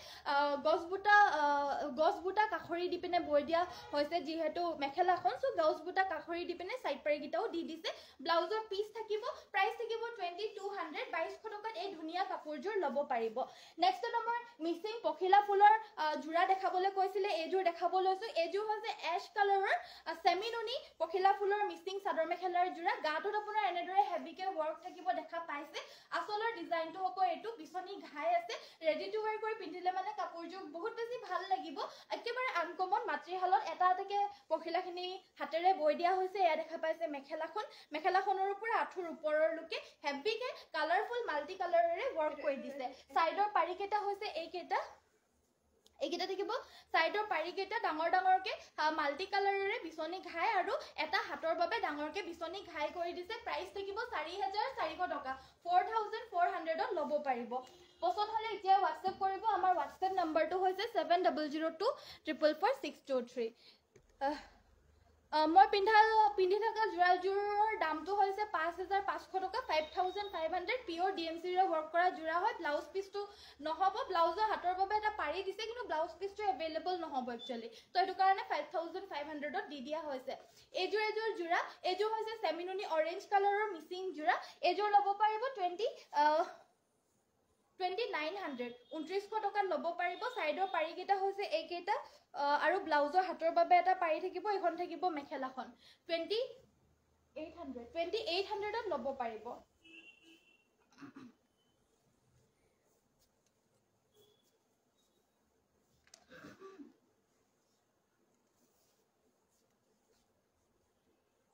গছবুটা কাখৰি দি পিনে বৈ দিয়া হৈছে যেহেতু মেখেলাখন সো গছবুটা কাখৰি দি পিনে সাইড পাৰি কিটাও দি দিছে ব্লাউজৰ পিস থাকিব প্ৰাইস থাকিব 2200 টকাত এই ধুনিয়া কাপোৰযোৰ লব পাৰিব নেক্সট নম্বৰ মিসিং পখিলা ফুলৰ জোৰা দেখাবলৈ কৈছিলে এইযোৰ দেখাব লৈছো এইযোৰ হৈছে এশ কালাৰৰ সেমি নুনি পখিলা ফুলৰ মিসিং চাদৰ মেখেলাৰ জোৰা গাটোত আপোনাৰ এনেদৰে হেভিকে ওয়াৰ্ক থাকিব দেখা পাইছে আচলৰ ডিজাইনটো হ'ব এইটো বিছনি ঘাই আছে ৰেডি টু ওয়্যাৰ কৰি পিন্ধিলে মানে কাপোৰযোৰ বহুত বেছি ভাল লাগিব একেবাৰে আনকমন মাতৃহালত এটা এটাকে পখিলাখিনি হাতেৰে বৈ দিয়া হৈছে এয়া দেখা পাইছে মেখেলাখনৰ পৰা আঠুৰ ওপৰৰ লুকে হেভিকে কালাৰফুল মাল্টি কালাৰেৰে ওয়াৰ্ক কৰি দিছে সাইডৰ পাৰি কেটা হৈছে এইকেটা থাকিব সাইডৰ পাৰি কেটা ডাঙৰকে মাল্টি কালাৰেৰে বিছনি ঘাই আৰু এটা হাতৰ বাবে ডাঙৰকে বিছনি ঘাই কৰি দিছে প্ৰাইস থাকিব 4400 টকা 4400 ত লব পাৰিব পছন্দ হলে এতিয়া WhatsApp কৰিব আমাৰ WhatsApp নম্বৰটো হৈছে 7002444623 মই পিন্ধি থকা জোৰাযোৰৰ দামটো হৈছে 5500 টকা 5500 পিওৰ ডিএমসি ৰে ওয়াৰ্ক কৰা জোৰা হয় ব্লাউজ পিসটো নহব ব্লাউজৰ হাতৰ বাবে এটা পাৰি দিছে কিন্তু ব্লাউজ পিসটো अवेलेबल নহব একচুয়ালি তো এটো কাৰণে 5500 ত দি দিয়া হৈছে এযোৰ জোৰা এযোৰ হৈছে সেমি নুনি অৰেঞ্জ কালাৰৰ মিসিং জোৰা এযোৰ লব পাৰিব 2900 টকা লব পাৰিব সাইডৰ পাৰি কেটা হৈছে এইকেটা আৰু ব্লাউজৰ হাতৰ বাবে এটা পাৰি থাকিব এখন থাকিব মেখেলাখন 2800 ত লব পাৰিব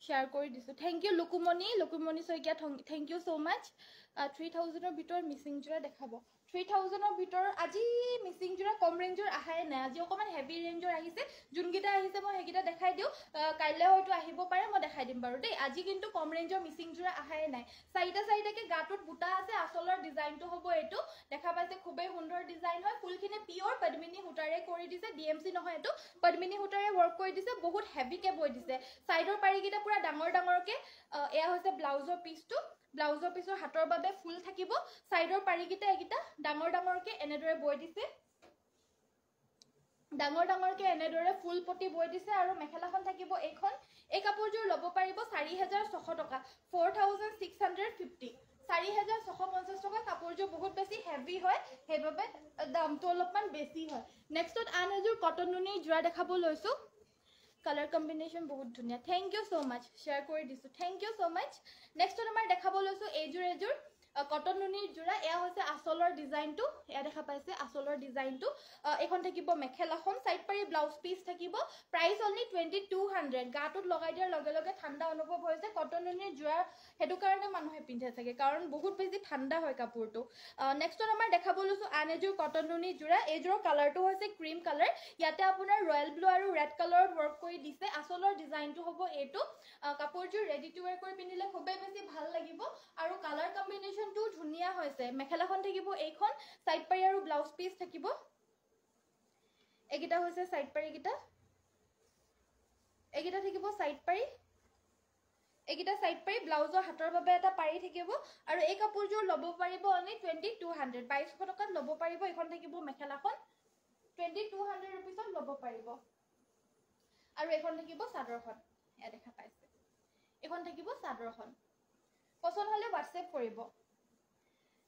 শেয়াৰ কৰি দিছো thank you Lukumoni Saikia thank you so much 3000 ৰ ভিতৰ মিসিং জোৰা দেখাব 3000 ৰ ভিতৰ আজি মিসিং জোৰা কম ৰেঞ্জৰ আহাই নাই আজি অকমান হেভি ৰেঞ্জৰ আহিছে যোনকিটা আহিছে মই হেকিটা দেখাই দিও কাইলে হয়তো আহিব পাৰে মই দেখাই দিম বাৰু দেই আজি কিন্তু কম ৰেঞ্জৰ মিসিং জোৰা আহাই নাই সাইডাকে গাটোত বুটা আছে আসলৰ ডিজাইনটো হ'ব এটো দেখা পাইছে খুবেই সুন্দৰ ডিজাইন হয় ফুলখিনি পিওৰ পদ্মিনী হুটাৰে কৰি দিছে ডিএমসি নহয় এটো পদ্মিনী হুটাৰে ওয়াৰ্ক কৰি দিছে বহুত হেভিকে বৈ দিছে সাইডৰ পাৰি কিটা পুৰা ডাঙৰকে এয়া হৈছে ব্লাউজৰ পিসৰ হাতৰ বাবে ফুল থাকিব সাইডৰ পাৰি কিটা একিটা ডাঙৰকে এনেদৰে বৈ দিছে ডাঙৰ ডাঙৰকে এনেদৰে ফুল পটি বৈ দিছে আৰু মেখেলাখন থাকিব এইখন এই কাপোৰযোৰ ল'ব পাৰিব 4600 টকা 4650 4650 টকা কাপোৰযোৰ বহুত বেছি হেভি হয় সেইবাবে দামটো অলপমান বেছি হয় নেক্সটত আন এযোৰ কটন নুনি জোৰা দেখাব লৈছো কালাৰ কম্বিনেশ্যন বহুত ধুনীয়া thank you so mass share কৰি দিছো থ্যাংক ইউ সো মাচ নেক্সটত আমাৰ দেখাব লৈছো এইযোৰ কটন নুনিৰ জোৰা এয়া হৈছে আসলৰ ডিজাইনটো এয়া দেখা পাইছে আসলৰ ডিজাইনটো এখন থাকিব মেখেলাখন সাইড পাৰি ব্লাউজ পিস থাকিব প্ৰাইস অনলি 2200 গাটোত লগাই দিয়াৰ লগে লগে ঠাণ্ডা অনুভৱ হৈছে কটন নুনিৰ জোৰা হেতু কাৰণে মানুহে পিন্ধে থাকে কাৰণ বহুত বেছি ঠাণ্ডা হয় কাপোৰটো নেক্সটত আমাৰ দেখাব লৈছো আন এযোৰ কটন নুনিৰ জোৰা এইযোৰৰ কালাৰটো হৈছে ক্ৰীম কালাৰ ইয়াতে আপোনাৰ ৰয়েল ব্লু আৰু ৰেড কালাৰত ওয়াৰ্ক কৰি দিছে আসলৰ ডিজাইনটো হ'ব এইটো কাপোৰযোৰ ৰেডি টু ওয়্যাৰ কৰি পিন্ধিলে খুবেই বেছি ভাল লাগিব আৰু কালাৰ কম্বিনেশ্যনটো ধুনীয়া হৈছে মেখেলাখন থাকিব এইখন সাইড পাৰি আৰু ব্লাউজ পিস থাকিব এগিটা হৈছে সাইড পাৰি এগিটা থাকিব সাইড পাৰি এগিটা সাইড পাৰি ব্লাউজৰ হাতৰ বাবে এটা পাৰি থাকিব আৰু এই কাপোৰযোৰ ল'ব পাৰিব অনলি 2200 2200 টকাত ল'ব পাৰিব এখন থাকিব মেখেলাখন 2200 रुपीसত ল'ব পাৰিব আৰু এখন থাকিব চাদৰখন এয়া দেখা পাইছে এখন থাকিব চাদৰখন পছন্দ হলে WhatsApp কৰিব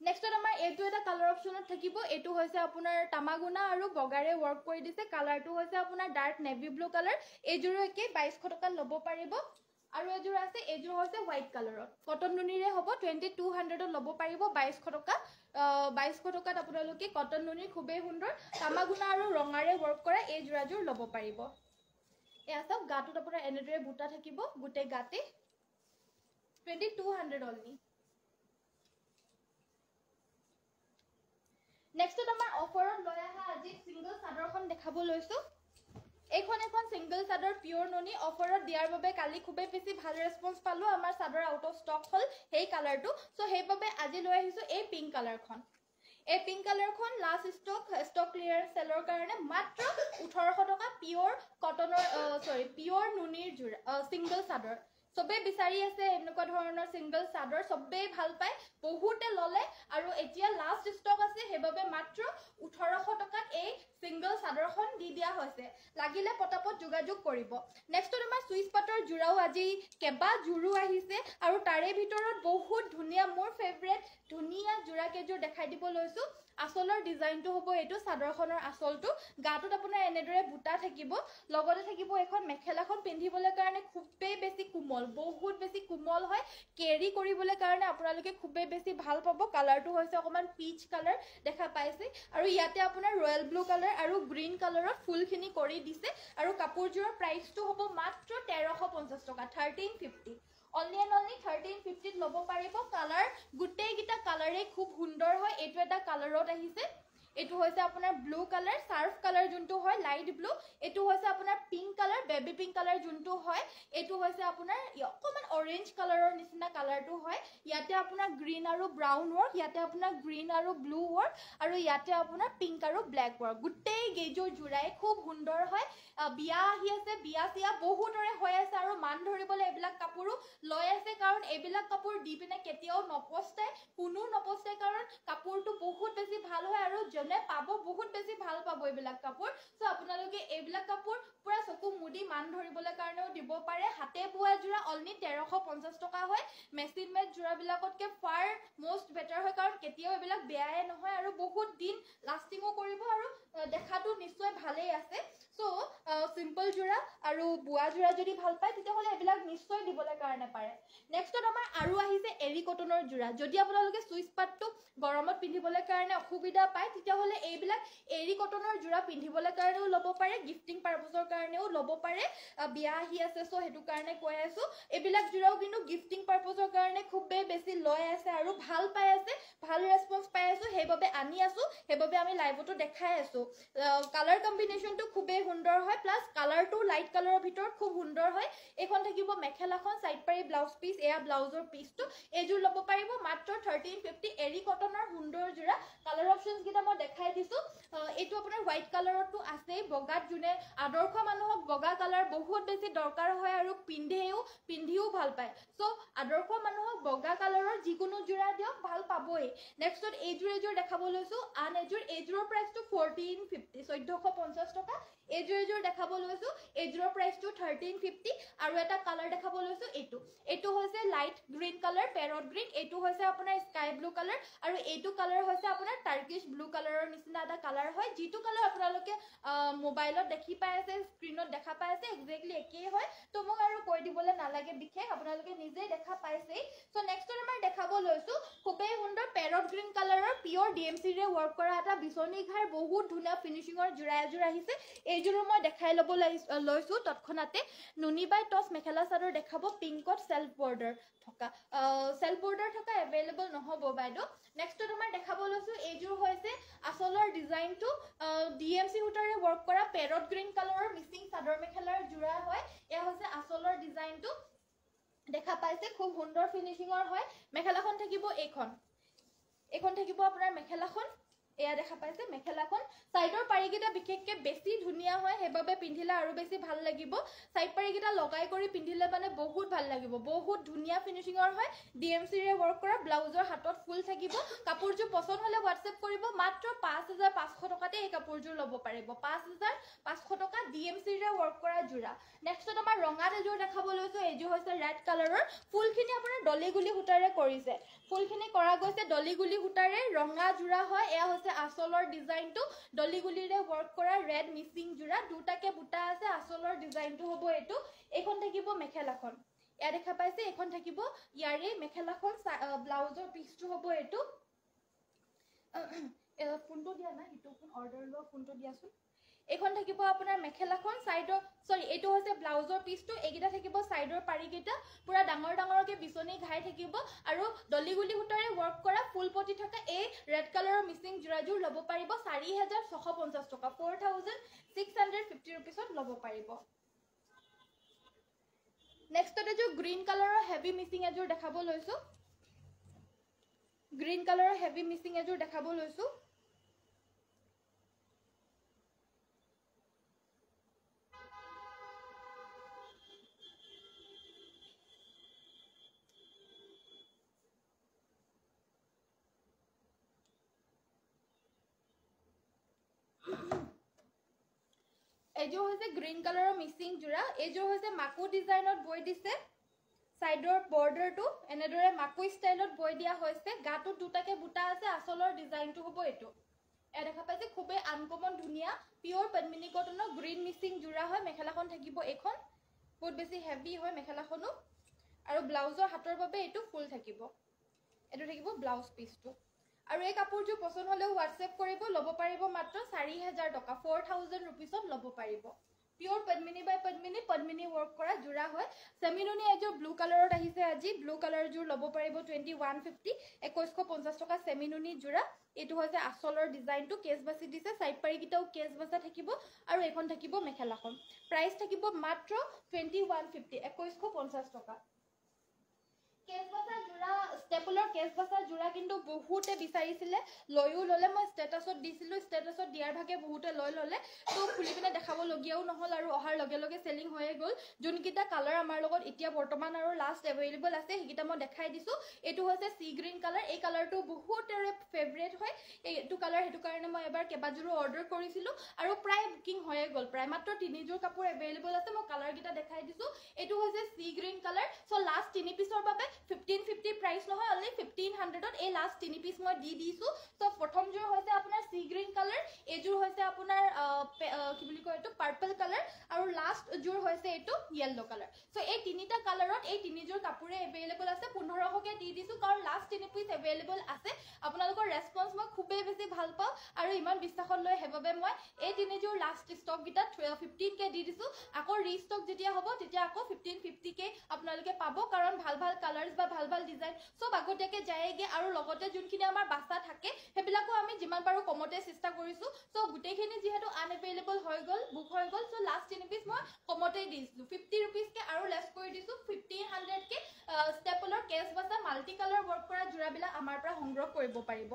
নেক্সটত আমাৰ এইটো এটা কালাৰ অপচনত থাকিব এইটো হৈছে আপোনাৰ তামাগুনা আৰু বগাৰে ওয়াৰ্ক কৰি দিছে কালাৰটো হৈছে আপোনাৰ ডাৰ্ক নেভি ব্লু কালাৰ এইযোৰ একে 2200 টকা ল'ব পাৰিব আৰু এযোৰ আছে এইযোৰ হৈছে হোৱাইট কালাৰত কটন নুনিৰে হ'ব 2200 ত ল'ব পাৰিব 2200 টকা 2200 টকাত আপোনালোকে কটন নুনি খুবেই সুন্দৰ তামাগুনা আৰু ৰঙাৰে ওয়াৰ্ক কৰা এই জোৰাযোৰ ল'ব পাৰিব এয়া সব গাটোত আপোনাৰ এনেদৰে বুটা থাকিব গুটে গাতে 2200 অনলি নেক্সটত আমাৰ অফাৰত লৈ আহা আজি সিঙ্গল চাদৰখন দেখাব লৈছো এখন সিঙ্গল চাদৰ পিওৰ নুনি অফাৰত দিয়াৰ বাবে কালি খুবেই বেছি ভাল ৰেসপন্স পালো আমাৰ চাদৰ আউট অফ ষ্টক হল হেই কালাৰটো সো হেইবাবে আজি লৈ আহিছো এই পিঙ্ক কালাৰখন এই পিঙ্ক কালাৰখন লাষ্ট ষ্টক ক্লিয়াৰেন্স সেলৰ কাৰণে মাত্ৰ 1800 টকা পিওৰ কটনৰ পিওৰ নুনিৰ জোৰা সিঙ্গল চাদৰ সবে বিচাৰি আছে এনেকুৱা ধৰণৰ সিঙ্গল চাদৰ সবে ভাল পায় বহুতে ললে আৰু এতিয়া লাষ্ট ষ্টক আছে হেবাবে মাত্ৰ 1800 টকাত এই সিঙ্গল চাদৰখন দি দিয়া হৈছে লাগিলে পটাপট যোগাযোগ কৰিব নেক্সটত আমাৰ সুইচ পাটৰ জোৰাও আজি কেবা জুৰু আহিছে আৰু তাৰে ভিতৰত বহুত ধুনীয়া মোৰ ফেভাৰিট ধুনীয়া জোৰা কেজোৰ দেখাই দিব লৈছো আসলৰ ডিজাইনটো হ'ব এটো চাদৰখনৰ আসলটো গাটোত আপোনাৰ এনেদৰে বুটা থাকিব লগতে থাকিব এখন মেখেলাখন পিন্ধিবলৈ কাৰণে খুবেই বেছি কোমল বহুত বেছি কোমল হয় কেৰি কৰিবলৈ কাৰণে আপোনালোকে খুবেই বেছি ভাল পাব কালাৰটো হৈছে অকমান পিচ কালাৰ দেখা পাইছে আৰু ইয়াতে আপোনাৰ ৰয়েল ব্লু কালাৰ আৰু গ্ৰীন কালাৰত ফুলখিনি কৰি দিছে আৰু কাপোৰযোৰৰ প্ৰাইসটো হ'ব মাত্ৰ 1350 টকা 1350 only and only 1350 ল'ব পাৰিব কালাৰ গুটেই গিটা কালাৰে খুব সুন্দৰ হয় এটো এটা কালাৰত আহিছে এটো হৈছে আপোনাৰ ব্লু কালাৰ সাৰ্ফ কালাৰ যোনটো হয় লাইট ব্লু এটো হৈছে আপোনাৰ pink colour baby pink colour যোনটো হয় এটো হৈছে আপোনাৰ অকমান অৰেঞ্জ কালাৰৰ নিচিনা কালাৰটো হয় ইয়াতে আপোনাৰ গ্ৰীন আৰু ব্ৰাউন ওয়াৰ্ক ইয়াতে আপোনাৰ গ্ৰীন আৰু ব্লু ওয়াৰ্ক আৰু ইয়াতে আপোনাৰ পিঙ্ক আৰু ব্ল্যাক ওয়াৰ্ক গুটেই গেজৰ জুৰাই খুব সুন্দৰ হয় বিয়া আহি আছে বিয়া সিয়া বহুতৰে হৈ আছে আৰু মান ধৰিবলৈ এবিলাক কাপোৰো লৈ আছে কাৰণ এবিলাক কাপোৰ দি পিনে কেতিয়াও নপস্তায় কোনো নপস্তায় কাৰণ কাপোৰটো বহুত বেছি ভাল হয় আৰু জনে পাব বহুত বেছি ভাল পাব এবিলাক কাপোৰ সো আপোনালোকে এবিলাক কাপোৰ পুৰা চকু মুদি মান ধৰিবলৈ কাৰণেও দিব পাৰে হাতে বোৱা জোৰা অনলি 1350 টকা হয় মেচিন মেড জোৰা বিলাকতকে ফাৰ মোস্ট বেটাৰ হয় কাৰণ কেতিয়াও এবিলাক বেয়াই নহয় আৰু বহুত দিন লাষ্টিংও কৰিব আৰু দেখাটো নিশ্চয় ভালেই আছে সো সিম্পল জোৰা আৰু বুয়া জোৰা যদি ভাল পায় তেতিয়া হলে এবিলাক নিশ্চয় দিবলৈ কাৰণে পাৰে নেক্সটত আমাৰ আৰু আহিছে এৰি কটনৰ জোৰা যদি আপোনালোকে সুইচ পাটটো গৰমত পিন্ধিবলৈ কাৰণে অসুবিধা পায় তেতিয়া হলে এইবিলাক এৰি কটনৰ জোৰা পিন্ধিবলৈ কাৰণেও ল'ব পাৰে গিফটিং পাৰপজৰ কাৰণেও ল'ব পাৰে বিয়া আহি আছে সো হেতু কাৰণে কৈ আছো এইবিলাক জোৰাও কিন্তু গিফটিং পাৰপজৰ কাৰণে খুবেই বেছি লৈ আছে আৰু ভাল পাই আছে ভাল ৰেসপন্স পাই আছো হেইবাবে আনি আছো হেইবাবে আমি লাইভটো দেখাই আছো কালাৰ কম্বিনেশ্যনটো খুবেই সুন্দৰ হয় প্লাস কালাৰটো লাইট কালাৰৰ ভিতৰত খুব সুন্দৰ হয় এখন থাকিব মেখেলাখন সাইড পাৰি ব্লাউজ পিস এয়া ব্লাউজৰ পিসটো এজোৰ ল'ব পাৰিব মাত্ৰ 1350 এৰি কটনৰ সুন্দৰ জোৰা কালাৰ অপচনছ গিটা মই দেখাই দিছো এটো আপোনাৰ হোৱাইট কালাৰটো আছে বগাত জুনে আদৰ্শ মানুহক বগা কালাৰ বহুত বেছি দৰকাৰ হয় আৰু পিন্ধিও ভাল পায় সো আদৰ্শ মানুহক বগা কালাৰৰ যিকোনো জোৰা দিয়ক ভাল পাবই নেক্সটত এইজোৰ দেখাব লৈছো আন এইজোৰৰ প্ৰাইসটো 1450 1450 টকা এইজোৰ দেখাব লৈছো এইজোৰৰ প্ৰাইসটো 1350 আৰু এটা কালাৰ দেখাব লৈছো এটো হৈছে light green colour parrot green এটো হৈছে আপোনাৰ স্কাই ব্লু কালাৰ আৰু এটো কালাৰ হৈছে আপোনাৰ টাৰ্কিশ ব্লু কালাৰৰ নিচিনা এটা কালাৰ হয় যেটো কালাৰ আপোনালোকে মোবাইলত দেখি পাই আছে স্ক্ৰিনত দেখা পাই আছে এক্স্যাক্টলি একেই হয় তো মোক আৰু কৈ দিবলৈ নালাগে বিশেষ আপোনালোকে নিজে দেখা পাইছে সো নেক্সট আমাৰ দেখাব লৈছো খুবেই সুন্দৰ পেৰট গ্ৰীন কালাৰৰ পিওৰ ডিএমসি ৰে ওয়াৰ্ক কৰা এটা বিছনি ঘাৰ বহুত ধুনীয়া ফিনিশিংৰ জোৰা আহিছে এইজোৰো মই দেখাই ল'ব লৈছো তৎক্ষণাতে নুনি বাই টস মেখেলা চাদৰ দেখাব পিংকত সেলফ বৰ্ডাৰ থকা अवेलेबल নহব বাইদো নেক্সট তোমাৰ দেখাব লৈছো এইজোৰ হৈছে আসলৰ ডিজাইনটো ডিএমসি হুটাৰে ওয়াৰ্ক কৰা পেৰট গ্ৰীন কালাৰৰ মিচিং চাদৰ মেখেলাৰ জোৰা হয় এয়া হৈছে আসলৰ ডিজাইনটো দেখা পাইছে খুব সুন্দৰ ফিনিশিংৰ হয় মেখেলাখন থাকিব এইখন থাকিব আপোনাৰ মেখেলাখন এয়া দেখা পাইছে মেখেলাখন সাইডৰ পাৰিগিটা বিশেষকে বেছি ধুনিয়া হয় হেবাবে পিন্ধিলা আৰু বেছি ভাল লাগিব সাইড পাৰিগিটা লগাই কৰি পিন্ধিলে মানে বহুত ভাল লাগিব বহুত ধুনিয়া ফিনিশিংৰ হয় ডিএমসি ৰে ওয়াৰ্ক কৰা ব্লাউজৰ হাতত ফুল থাকিব কাপোৰজোৰ পছন্দ হলে WhatsApp কৰিব মাত্ৰ 5500 টকাতে এই কাপোৰজোৰ ল'ব পাৰিব 5500 টকা ডিএমসি ৰে ওয়াৰ্ক কৰা জোৰা নেক্সট আমাৰ ৰঙাত এজোৰ দেখাব লৈছো এইজোৰ হৈছে ৰেড কালাৰৰ ফুলখিনি আপোনাৰ ডলিগুলি হুটাৰে কৰিছে ফুলখিনি কৰা গৈছে ডলিগুলি হুটাৰে ৰঙা জোৰা হয় এয়া হৈছে আসলৰ ডিজাইনটো ডলিগুলিৰে ওয়াৰ্ক কৰা ৰেড মিচিং জোৰা দুটাকে বুটা আছে আসলৰ ডিজাইনটো হ'ব এটো এখন থাকিব মেখেলাখন এয়া দেখা পাইছে এখন থাকিব ইয়াৰে মেখেলাখন ব্লাউজৰ পিছটো হ'ব এটো ফোনটো দিয়া না ইটো কোন অৰ্ডাৰ লোৱা ফোনটো দিয়াছোন এখন থাকিব আপোনাৰ মেখেলাখন সাইডৰ সৰি এটো হৈছে ব্লাউজৰ পিছটো এগিটা থাকিব সাইডৰ পাৰিগিটা পুৰা ডাঙৰকে বিছনি ঘাই থাকিব আৰু ডলিগুলি হুটাৰে ওয়াৰ্ক কৰা ফুল পটি থকা এই ৰেড কালাৰৰ মিচিং জোৰাজোৰ ল'ব পাৰিব 4650 টকা 4650 रुपीसত ল'ব পাৰিব নেক্সট এটো গ্ৰীন কালাৰৰ হেভি মিচিং এজোৰ দেখাব লৈছো গ্ৰীন কালাৰৰ হেভি মিচিং এজোৰ দেখাব লৈছো এজোৰ হৈছে গ্ৰীন কালাৰৰ মিচিং জোৰা এজোৰ হৈছে মাকু ডিজাইনত বৈ দিছে সাইডৰ বৰ্ডাৰটো এনেদৰে মাকু ষ্টাইলত বৈ দিয়া হৈছে গাটো দুটাকে বুটা আছে আসলৰ ডিজাইনটো হ'ব এটো এ দেখা পাইছে খুবে আনকমন ধুনিয়া পিওৰ পদ্মিনী কটনৰ গ্ৰীন মিচিং জোৰা হয় মেখেলাখন থাকিব এখন বহুত বেছি হেভি হয় মেখেলাখনো আৰু ব্লাউজৰ হাতৰ বাবে এটো ফুল থাকিব এটো থাকিব ব্লাউজ পিছটো আৰু এই কাপোৰজোৰ পছন্দ হলে WhatsApp কৰিব ল'ব পাৰিব মাত্ৰ 4000 টকা 4000 रुपीसত ল'ব পাৰিব পিওৰ পদ্মিনী বাই পদ্মিনী ওয়াৰ্ক কৰা জোৰা হয় সেমিনুনি এজোৰ ব্লু কালাৰত আহিছে আজি ব্লু কালাৰ জোৰ ল'ব পাৰিব 2150 2150 টকা সেমিনুনি জোৰা এটো হৈছে আসলৰ ডিজাইনটো কেস বাছি দিছে সাইড পাৰিগিটাও কেস বাছা থাকিব আৰু এখন থাকিব মেখেলাখন প্ৰাইস থাকিব মাত্ৰ 2150 2150 টকা কেস বাছা জোৰা স্টেপলৰ কেস বাছা জোৰা কিন্তু বহুতে বিচাৰিছিলে লয়ও ললে মই স্ট্যাটাসত দিছিলো স্ট্যাটাসত দিয়াৰ ভাগে বহুতে লয় ললে তো খুলি পিনে দেখাব লগিয়াও নহল আৰু অহাৰ লগে সেলিং হৈয়ে গল যোনকিটা কালাৰ আমাৰ লগত এতিয়া বৰ্তমান আৰু লাষ্ট अवेलेबल আছে হিকিটা মই দেখাই দিছো এটো হৈছে সি গ্ৰীন কালাৰ এই কালাৰটো বহুতৰে ফেভাৰিট হয় এইটো কালাৰ হেতু কাৰণে মই এবাৰ কেবাজোৰো অৰ্ডাৰ কৰিছিলো আৰু প্ৰায় বুকিং হৈয়ে গল প্ৰায় মাত্ৰ 3 জোৰ কাপোৰ अवेलेबल আছে মই কালাৰ কিটা দেখাই দিছো এটো হৈছে সি গ্ৰীন কালাৰ সো লাষ্ট 3 পিছৰ বাবে 1550 प्राइस নহয় অনলি 1500 ত এই লাষ্ট 3 পিস মই দি দিছো তো প্ৰথম জোৰ হৈছে আপোনাৰ সি গ্ৰীন কালাৰ এজোৰ হৈছে আপোনাৰ কি বুলি কয় এটো পাৰ্পল কালাৰ আৰু লাষ্ট জোৰ হৈছে এটো ইয়েলো কালাৰ সো এই তিনিটা কালাৰত এই তিনি জোৰ কাপোৰে अवेलेबल আছে 1500 কে দি দিছো কাৰণ লাষ্ট 3 পিস अवेलेबल আছে আপোনালোকৰ ৰেসপন্স মই খুবেই বেছি ভাল পাও আৰু আৰু ইমান বিশ্বাসত লৈ হেবাবে মই এই তিনিযোৰ লাষ্ট ষ্টক গিটা 15K দি দিছো আকৌ ৰিষ্টক যেতিয়া হ'ব তেতিয়া আকৌ 1550K আপোনালোকে পাব কাৰণ ভাল ভাল কালাৰ্স বা ভাল ভাল ডিজাইন সব আগতীয়াকে যায়গে আৰু লগতে যোনখিনি আমাৰ বাস্তা থাকে হেবিলাকো আমি যিমান পাৰো কমতে চেষ্টা কৰিছো সো গুটেখিনি যেহেতু আনএভেইলেবল হৈ গল বুক হৈ গল সো লাষ্ট 3 পিস মই কমতে দিছো 50 रुपीस के আৰু লেস কৰি দিছো 1500 के ষ্টেপলৰ কেছ বাছা মাল্টি কালাৰ ৱৰ্ক কৰা জোৰাবিলা আমাৰ পৰা সংগ্ৰহ কৰিব পাৰিব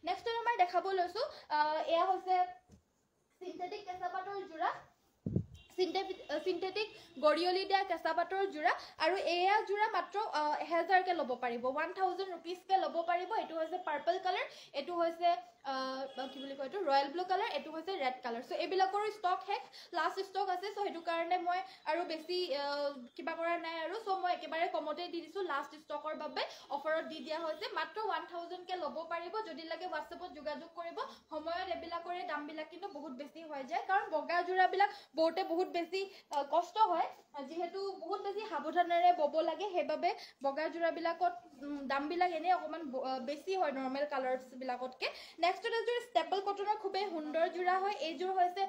নেক্সট আমাৰ দেখাব লৈছো এয়া হৈছে সিন্থেটিক কেঁচাপাতৰ জোৰা সিন্থেটিক গৰিয়লি দিয়া কেঁচাপাতৰ জোৰা আৰু এয়া জোৰা মাত্ৰ 1000 কে ল'ব পাৰিব 1000 रुपीस কে ল'ব পাৰিব এটো হৈছে পাৰ্পল কালাৰ এটো হৈছে কি বুলি কয় এটো ৰয়্যাল ব্লু কালাৰ এটো হৈছে ৰেড কালাৰ সো এবিলাকৰ ষ্টক হেক লাষ্ট ষ্টক আছে সো হেতু কাৰণে মই আৰু বেছি কিবা কৰা নাই আৰু সো মই একেবাৰে কমতে দি দিছো লাষ্ট ষ্টকৰ বাবে অফাৰত দি দিয়া হৈছে মাত্ৰ 1000 কে ল'ব পাৰিব যদি লাগে WhatsAppত যোগাযোগ কৰিব সময়ত এবিলাকৰে দাম বিলাক কিন্তু বহুত বেছি হৈ যায় কাৰণ বগা জোৰা বিলাক বৰতে বহুত বেছি কষ্ট হয় যেহেতু বহুত বেছি সাৱধানেৰে বব লাগে হেবাবে বগা জোৰা বিলাকত দাম বিলাক এনে অকমান বেছি হয় নৰমাল কালাৰ্স বিলাকতকে নেক্সট এজোৰ ষ্টেপল কটনৰ খুবেই সুন্দৰ জোৰা হয় এইজোৰ হৈছে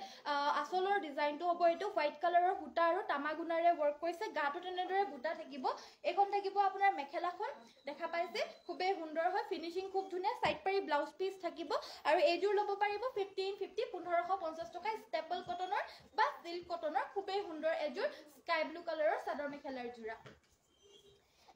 আসলৰ ডিজাইনটো হ'ব এটো হোৱাইট কালাৰৰ সূতা আৰু তামাগুনাৰে ৱৰ্ক কৰিছে গাটো তেনেদৰে বুটা থাকিব এখন থাকিব আপোনাৰ মেখেলাখন দেখা পাইছে খুবেই সুন্দৰ হয় ফিনিশিং খুব ধুনীয়া সাইড পাৰি ব্লাউজ পিস থাকিব আৰু এইজোৰ ল'ব পাৰিব 1550 1550 টকা ষ্টেপল কটনৰ বা সিল্ক কটনৰ খুবেই সুন্দৰ এজোৰ স্কাই ব্লু কালাৰৰ চাদৰ মেখেলাৰ জোৰা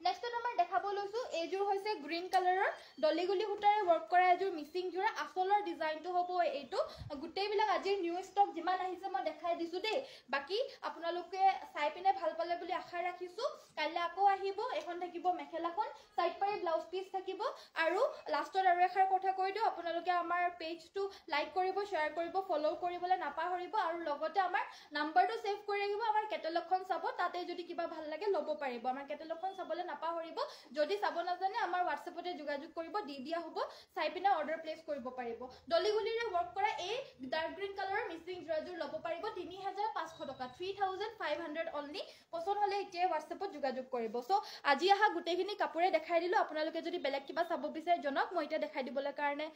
নেক্সট আমাৰ দেখাব লৈছো এইজোৰ হৈছে গ্ৰীন কালাৰৰ ডলিগুলি সূতাৰে ৱৰ্ক কৰা এজোৰ মিচিং জোৰা আসলৰ ডিজাইনটো হ'ব এইটো গুটেইবিলাক আজি নিউ ষ্টক যিমান আহিছে মই দেখাই দিছো দেই বাকি আপোনালোকে চাই পিনে ভাল পালে বুলি আশা ৰাখিছো কাইলে আকৌ আহিব এখন থাকিব মেখেলাখন সাইড পাৰি ব্লাউজ পিস থাকিব আৰু লাষ্টত আৰু এখাৰ কথা কৈ দিও আপোনালোকে আমাৰ পেজটো লাইক কৰিব শেয়াৰ কৰিব ফলো কৰিবলৈ নাপাহৰিব আৰু লগতে আমাৰ নাম্বাৰটো সেভ কৰি ৰাখিব আমাৰ কেটালগখন চাব তাতে যদি কিবা ভাল লাগে ল'ব পাৰিব আমাৰ কেটালগখন চাবলৈ নাপাহৰিব যদি চাব নাজানে আমাৰ WhatsAppতে যোগাযোগ কৰিব দি দিয়া হ'ব চাই পিনে অৰ্ডাৰ প্লেচ কৰিব পাৰিব ডলিগুলিৰে ৱৰ্ক কৰা এই ডাৰ্ক গ্ৰীন কালাৰৰ মিচিং জোৰাজোৰ ল'ব পাৰিব 3500 টকা 3500 অনলি পছন্দ হলে এতিয়া WhatsAppত যোগাযোগ কৰিব সো আজি আহা গুটেখিনি কাপোৰে দেখাই দিলো আপোনালোকে যদি বেলেগ কিবা চাব বিচাৰে জনক মই এতিয়া দেখাই দিবলৈ কাৰণে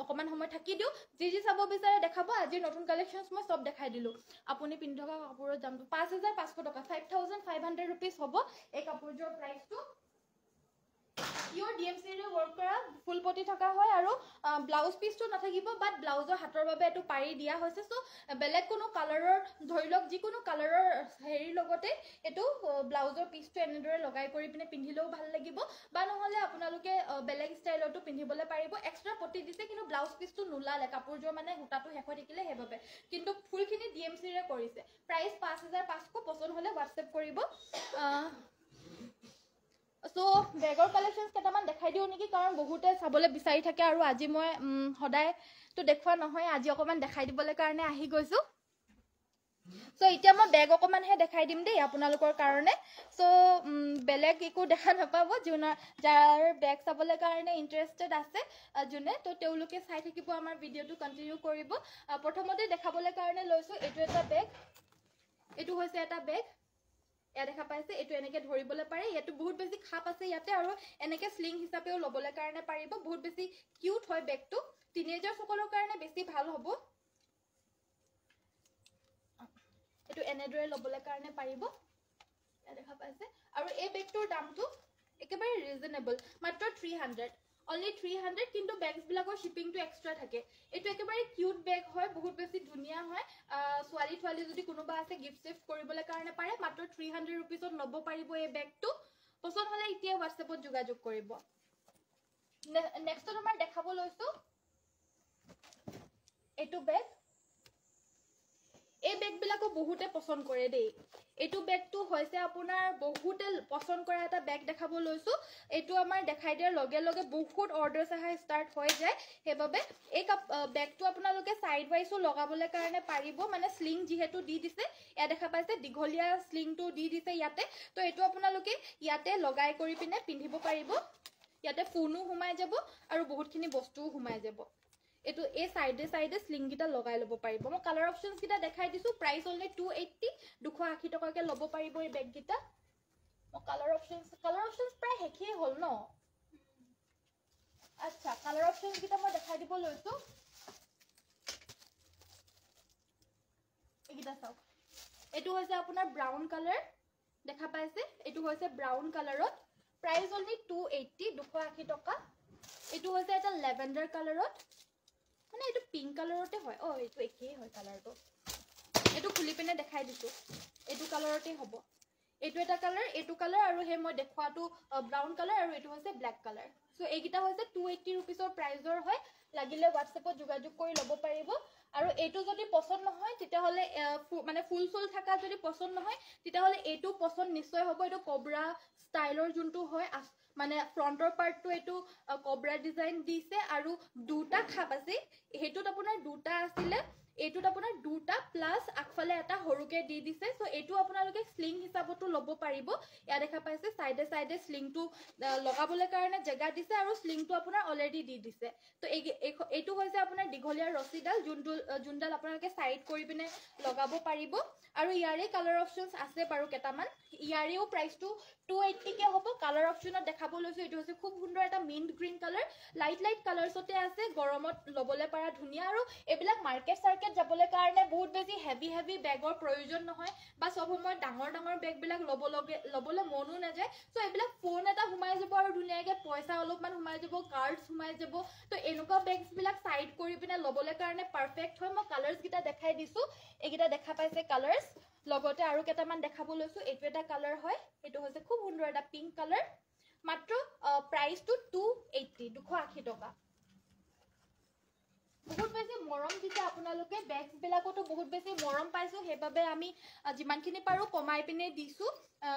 অকমান সময় থাকি দিও যি চাব বিচাৰে দেখাব আজি নতুন কালেকশনছ মই সব দেখাই দিলো আপুনি পিন্ধি থকা কাপোৰৰ দামটো 5500 টকা 5500 रुपीस হ'ব এই কাপোৰজোৰ প্ৰাইসটো পিওৰ ডিএমসি ৰে ৱৰ্ক কৰা ফুল পটি থকা হয় আৰু ব্লাউজ পিসটো নাথাকিব বাট ব্লাউজৰ হাতৰ বাবে এটো পাৰি দিয়া হৈছে সো বেলেগ কোনো কালাৰৰ ধৰিলক যিকোনো কালাৰৰ হেৰি লগতে এটো ব্লাউজৰ পিসটো এনেদৰে লগাই কৰি পিনে পিন্ধিলেও ভাল লাগিব বা নহলে আপোনালোকে বেলেগ ষ্টাইলতো পিন্ধিবলৈ পাৰিব এক্সট্ৰা পটি দিছে কিন্তু ব্লাউজ পিসটো নুলালে কাপোৰজোৰ মানে হুটাটো হেখ হৈ থাকিলে হেবাবে কিন্তু ফুলখিনি ডিএমসি ৰে কৰিছে প্ৰাইস 5500 পছন্দ হলে WhatsApp কৰিব সো বেগৰ কালেকশনছ কেটামান দেখাই দিও নেকি কাৰণ বহুতে চাবলৈ বিচাৰি থাকে আৰু আজি মই সদায় তো দেখুৱা নহয় আজি অকমান দেখাই দিবলৈ কাৰণে আহি গৈছো সো এতিয়া মই বেগ অকমান হে দেখাই দিম দেই আপোনালোকৰ কাৰণে সো বেলেগ একো দেখা নাপাব যাৰ বেগ চাবলৈ কাৰণে ইন্টাৰেস্টেড আছে জুনে তো তেওঁলোকে চাই থাকিব আমাৰ ভিডিওটো কন্টিনিউ কৰিব প্ৰথমতে দেখাবলৈ কাৰণে লৈছো এটো এটা বেগ এটো হৈছে এটা বেগ এয়া দেখা পাইছে এটো এনেকে ধৰিবলৈ পাৰে ইয়াটো বহুত বেছি খাপ আছে ইয়াতে আৰু এনেকে স্লিং হিচাপেও লবলৈ কাৰণে পাৰিব বহুত বেছি কিউট হয় বেগটো টিনেজাৰ সকলৰ কাৰণে বেছি ভাল হ'ব এটো এনেদৰে লবলৈ কাৰণে পাৰিব এয়া দেখা পাইছে আৰু এই বেগটোৰ দামটো একেবাৰে ৰিজনেবল মাত্ৰ 300 only 300 কিন্তু বেগস বিলাকৰ শিপিংটো এক্সট্ৰা থাকে এটো একেবাৰে কিউট বেগ হয় বহুত বেছি ধুনিয়া হয় সোৱালি যদি কোনোবা আছে গিফট সেফ কৰিবলৈ কাৰণে পাৰে মাত্ৰ 300 रुपीसত ল'ব পাৰিব এই বেগটো পছন্দ হলে এতিয়া WhatsAppত যোগাযোগ কৰিব নেক্সট তোমাৰ দেখাব লৈছো এটো বেগ এই বেগ বিলাকো বহুতে পছন্দ কৰে দেই এটো বেগটো হৈছে আপোনাৰ বহুতে পছন্দ কৰা এটা বেগ দেখাব লৈছো এটো আমাৰ দেখাই দিয়াৰ লগে লগে বহুত অৰ্ডাৰছ আহা ষ্টাৰ্ট হৈ যায় হেবাবে এই বেগটো আপোনালোকে সাইড ওয়াইজও লগাবলৈ কাৰণে পাৰিব মানে স্লিং যেহেতু দি দিছে এয়া দেখা পাইছে দিঘলিয়া স্লিংটো দি দিছে ইয়াতে তো এটো আপোনালোকে ইয়াতে লগাই কৰি পিনে পিন্ধিব পাৰিব ইয়াতে ফোনো ঘুমাই যাব আৰু বহুতখিনি বস্তুও ঘুমাই যাব এটো এই সাইডে স্লিং গিটা লগাই লব পাৰিব মই কালাৰ অপচনছ গিটা দেখাই দিছো প্ৰাইস অনলি 280 280 টকাকে লব পাৰিব এই বেগ গিটা মই কালাৰ অপচনছ প্ৰায় হেকিয়ে হল ন আচ্ছা কালাৰ অপচনছ গিটা মই দেখাই দিব লৈছো এইকেইটা চাওক এইটো হৈছে আপোনাৰ ব্ৰাউন কালাৰ দেখা পাইছে এইটো হৈছে ব্ৰাউন কালাৰত প্ৰাইস অনলি 280 280 টকা এইটো হৈছে এটা লেভেণ্ডাৰ কালাৰত মানে এইটো পিংক কালাৰতে হয় এইটো একেই হয় কালাৰটো এইটো খুলি পিনে দেখাই দিছো এইটো কালাৰতে হ'ব এইটো এটা কালাৰ আৰু হে মই দেখুৱাটো ব্ৰাউন কালাৰ আৰু এইটো হৈছে ব্ল্যাক কালাৰ সো এইগিটা হৈছে 280 रुपीसৰ প্ৰাইজৰ হয় লাগিলে WhatsAppত যোগাযোগ কৰি ল'ব পাৰিব আৰু এইটো যদি পছন্দ নহয় তেতিয়া হলে মানে ফুল থাকা যদি পছন্দ নহয় তেতিয়া হলে এইটো পছন্দ নিশ্চয় হ'ব এইটো কোবৰা ষ্টাইলৰ যোনটো হয় মানে ফ্ৰন্টৰ পাৰ্টটো এইটো কোবৰা ডিজাইন দিছে আৰু দুটা খাপ আছে হেতুত আপোনাৰ দুটা আছিলে এইটোত আপোনাৰ দুটা প্লাস আগফালে এটা হৰুকে দি দিছে সো এইটো আপোনালোকে স্লিং হিচাপটো ল'ব পাৰিব ইয়া দেখা পাইছে সাইডে স্লিংটো লগাবলে কাৰণে জায়গা দিছে আৰু স্লিংটো আপোনাৰ অলৰেডি দি দিছে তো এইটো হৈছে আপোনাৰ দীঘলীয়া ৰছীডাল যোনডাল আপোনালোকে সাইড কৰি পিনে লগাব পাৰিব আৰু ইয়াৰে কালাৰ অপচনছ আছে বাৰু কেটামান ইয়াৰেও প্ৰাইসটো 280 কে হ'ব কালাৰ অপচনত দেখাব লৈছো এইটো হৈছে খুব সুন্দৰ এটা মিন্ট গ্ৰীন কালাৰ লাইট কালাৰছতে আছে গৰমত লবলে পাৰা ধুনিয়া আৰু এবিলাক মাৰ্কেট সাৰ্কেট যাবলে কাৰণে বহুত বেছি হেভি বেগৰ প্ৰয়োজন নহয় বা সব সময় ডাঙৰ বেগ বিলাক লবলে মনো না যায় সো এবিলাক ফোন এটা ঘুমাই যাব আৰু ধুনিয়াকে পইচা অলপমান ঘুমাই যাব কাৰ্ডছ ঘুমাই যাব তো এনেকুৱা বেগস বিলাক সাইড কৰি পিনে লবলে কাৰণে পাৰফেক্ট হয় মই কালাৰছ গিটা দেখাই দিছো এগিটা দেখা পাইছে কালাৰছ লগতে আৰু কেটামান দেখাব লৈছো এইটো এটা কালাৰ হয় এটো হৈছে খুব সুন্দৰ এটা পিংক কালাৰ মাত্ৰ প্ৰাইসটো 280 280 টকা বহুত বেছি মৰম দিছে আপোনালোকে বেগস বিলাকটো বহুত বেছি মৰম পাইছো হেবাবে আমি জিমানখিনি পাৰো কমাই পিনে দিছো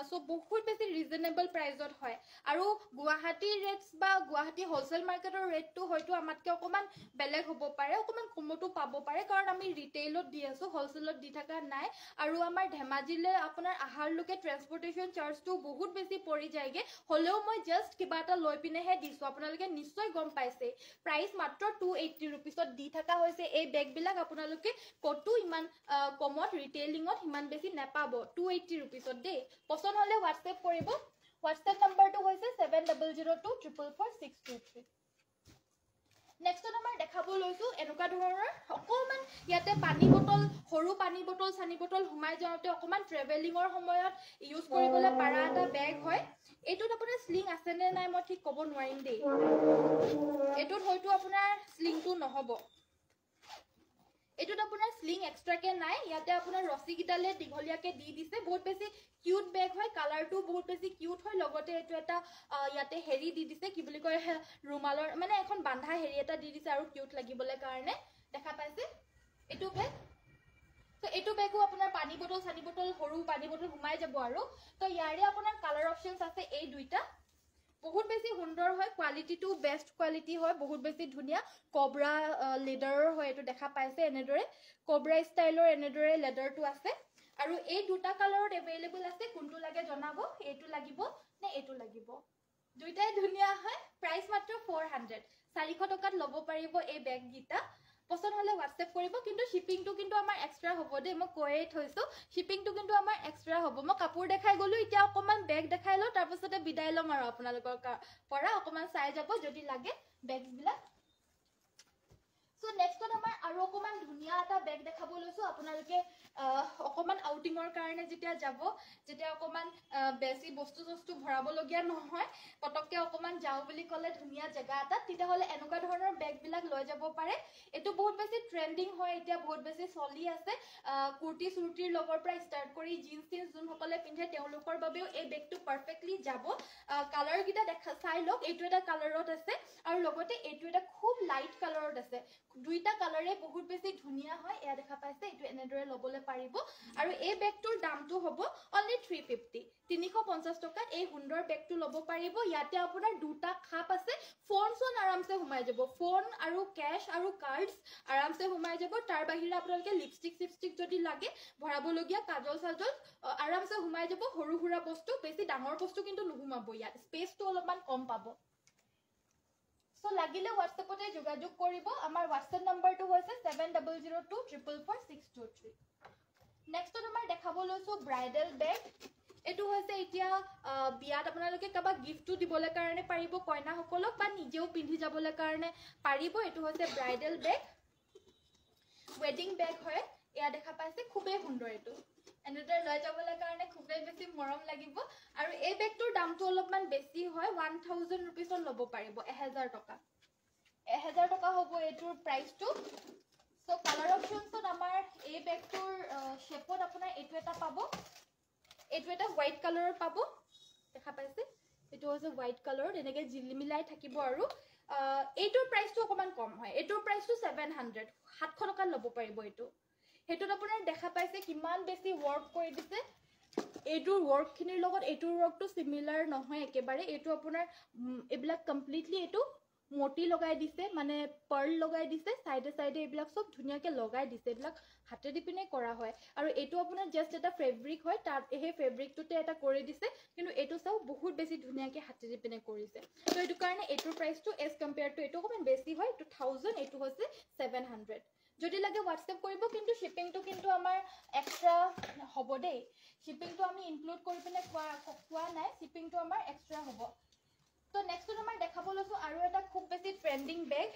সো বহুত বেছি ৰিজনেবল প্ৰাইসত হয় আৰু গুৱাহাটী ৰেটস বা গুৱাহাটী হোলসেল মাৰ্কেটৰ ৰেটটো হয়তো আমাতকে অকমান বেলেগ হ'ব পাৰে অকমান কমতো পাব পাৰে কাৰণ আমি ৰিটেইলত দি আছো হোলসেলত দি থাকা নাই আৰু আমাৰ ধেমাজিলে আপোনাৰ আহাৰ লোকে ট্ৰান্সপোৰ্টেশন চাৰ্জটো বহুত বেছি পৰি যায়গে হলেও মই জাস্ট কিবা এটা লৈ পিনেহে দিছো আপোনালোকে নিশ্চয় গম পাইছে প্ৰাইস মাত্ৰ 280 रुपीसত দি থাকা হৈছে এই বেগ বিলাক আপোনালোকে কটো ইমান কমত ৰিটেইলিংত ইমান বেছি নেপাব 280 रुपीसত দে পছন্দ হলে WhatsApp কৰিব WhatsApp নম্বৰটো হৈছে 7002444623 নেক্সট নম্বৰ দেখাব লৈছো এনেকুৱা ধৰণৰ অকমান ইয়াতে পানী বটল সৰু পানী বটল সানি বটল ঘুমাই যাওতে অকমান ট্ৰেভেলিংৰ সময়ত ইউজ কৰিবলৈ পাৰা এটা বেগ হয় এটোত আপোনাৰ স্লিং আছে নে নাই মই ঠিক ক'ব নোৱাৰিম দেই এটোত হয়তো আপোনাৰ স্লিংটো নহব এটোত আপোনাৰ স্লিং এক্সট্ৰাকে নাই ইয়াতে আপোনাৰ ৰছী গিটালে দীঘলীয়াকে দি দিছে বহুত বেছি কিউট বেগ হয় কালাৰটো বহুত বেছি কিউট হয় লগতে এটো এটা ইয়াতে হেৰি দি দিছে কি বুলি কয় ৰুমালৰ মানে এখন বান্ধা হেৰি এটা দি দিছে আৰু কিউট লাগিবলে কাৰণে দেখা পাইছে এটো বেগ তো এটো বেগো আপোনাৰ পানী বটল সানি বটল সৰু পানী বটল ঘুমাই যাব আৰু তো ইয়াৰে আপোনাৰ কালাৰ অপচনছ আছে এই দুইটা বহুত বেছি সুন্দৰ হয় কোৱালিটিটো বেষ্ট কোৱালিটি হয় বহুত বেছি ধুনিয়া কোবৰা লেডাৰৰ হয় এটো দেখা পাইছে এনেদৰে কোবৰা ষ্টাইলৰ এনেদৰে লেডাৰটো আছে আৰু এই দুটা কালাৰত अवेलेबल আছে কোনটো লাগে জনাব এটো লাগিব নে এটো লাগিব দুইটাই ধুনিয়া হয় প্ৰাইস মাত্ৰ 400 400 টকাত ল'ব পাৰিব এই বেগ গিটা পছন্দ হলে WhatsApp কৰিব কিন্তু শিপিংটো কিন্তু আমাৰ এক্সট্ৰা হ'ব দে মই কৈয়ে থৈছো শিপিংটো কিন্তু আমাৰ এক্সট্ৰা হ'ব মই কাপোৰ দেখাই গলো এতিয়া অকমান বেগ দেখাই ল তাৰ পাছতে বিদায় লম আৰু আপোনালোকৰ পৰা অকমান চাই যাব যদি লাগে বেগস বিলাক সো নেক্সট আমাৰ আৰু অকমান ধুনিয়া এটা বেগ দেখাব লৈছো আপোনালোকে অকমান আউটিংৰ কাৰণে যেতিয়া যাব যেতিয়া অকমান বেছি বস্তু ভৰাব লগিয়া নহয় পটককে অকমান যাও বুলি কলে ধুনিয়া জায়গা এটা তেতিয়া হলে এনেকুৱা ধৰণৰ বেগ বিলাক লৈ যাব পাৰে এটো বহুত বেছি ট্ৰেন্ডিং হয় এতিয়া বহুত বেছি চলি আছে কুৰ্তি সুৰটিৰ লগৰ পৰা ষ্টাৰ্ট কৰি জিন্স যোন সকলে পিন্ধে তেওঁলোকৰ বাবেও এই বেগটো পাৰফেক্টলি যাব কালাৰ গিটা দেখা চাই লওক এইটো এটা কালাৰত আছে আৰু লগতে এইটো এটা খুব লাইট কালাৰত আছে দুইটা কালাৰে বহুত বেছি ধুনিয়া হয় এয়া দেখা পাইছে এইটো এনেদৰে লবলে পাৰিব আৰু এই বেগটোৰ দামটো হ'ব only 350 350 টকাত এই সুন্দৰ বেগটো লব পাৰিব ইয়াতে আপোনাৰ দুটা খাপ আছে ফোন আৰামছে ঘুমাই যাব ফোন আৰু ক্যাশ আৰু কাৰ্ডছ আৰামছে ঘুমাই যাব তাৰ বাহিৰে আপোনালোকে লিপষ্টিক যদি লাগে ভৰাব লগিয়া কাজল সাজল আৰামছে ঘুমাই যাব সৰু হুৰা বস্তু বেছি ডাঙৰ বস্তু কিন্তু নুঘুমাব ইয়াত স্পেসটো অলপমান কম পাব সো লাগিলে WhatsAppতে যোগাযোগ কৰিব আমাৰ WhatsApp নম্বৰটো হৈছে 7002444623 নেক্সট তোমাৰ দেখাব লৈছো ব্ৰাইডাল বেগ এটো হৈছে এতিয়া বিয়াত আপোনালোকে কাবা গিফটটো দিবলে কাৰণে পাৰিব কইনা সকলক বা নিজেও পিন্ধি যাবলে কাৰণে পাৰিব এটো হৈছে ব্ৰাইডাল বেগ ওয়েডিং বেগ হয় এয়া দেখা পাইছে খুবেই সুন্দৰ এটো এনেদৰে লৈ যাবলৈ কাৰণে খুবেই বেছি মৰম লাগিব আৰু এই বেগটোৰ দামটো অলপমান বেছি হয় 1000 रुपीसত ল'ব পাৰিব 1000 টকা 1000 টকা হ'ব এটোৰ প্ৰাইসটো সো কালাৰ অপশনছত আমাৰ এই বেগটোৰ শেপত আপোনাৰ এটো এটা পাব এটো এটা হোৱাইট কালাৰৰ পাব দেখা পাইছে এটো হৈছে হোৱাইট কালাৰ এনেকৈ জিলিমিলাই থাকিব আৰু এটোৰ প্ৰাইসটো অকমান কম হয় এটোৰ প্ৰাইসটো 700 700 টকা ল'ব পাৰিব এটো হেতুত আপোনাৰ দেখা পাইছে কিমান বেছি ওয়াৰ্ক কৰি দিছে এটোৰ ওয়াৰ্ক খিনিৰ লগত এটোৰ ওয়াৰ্কটো সিমিলাৰ নহয় একেবাৰে এটো আপোনাৰ এবিলাক কমপ্লিটলি এটো মোটি লগাই দিছে মানে পার্ল লগাই দিছে সাইডে সাইডে এবিলাক সব ধুনিয়াকে লগাই দিছে এবিলাক হাতে দি পিনে কৰা হয় আৰু এটো আপোনাৰ জাস্ট এটা ফেব্ৰিক হয় তাত এই ফেব্ৰিকটোতে এটা কৰি দিছে কিন্তু এটো চাও বহুত বেছি ধুনিয়াকে হাতে দি পিনে কৰিছে তো এটো কাৰণে এটোৰ প্ৰাইসটো এজ কম্পেয়াৰ টু এটো অকমান বেছি হয় 2000 এটো হৈছে 700 যদি লাগে WhatsApp কৰিব কিন্তু শিপিংটো কিন্তু আমাৰ এক্সট্ৰা হ'ব দেই শিপিংটো আমি ইনক্লুড কৰি পিনে কোৱা নাই শিপিংটো আমাৰ এক্সট্ৰা হ'ব তো নেক্সট আমাৰ দেখাব লৈছো আৰু এটা খুব বেছি ট্ৰেন্ডিং বেগ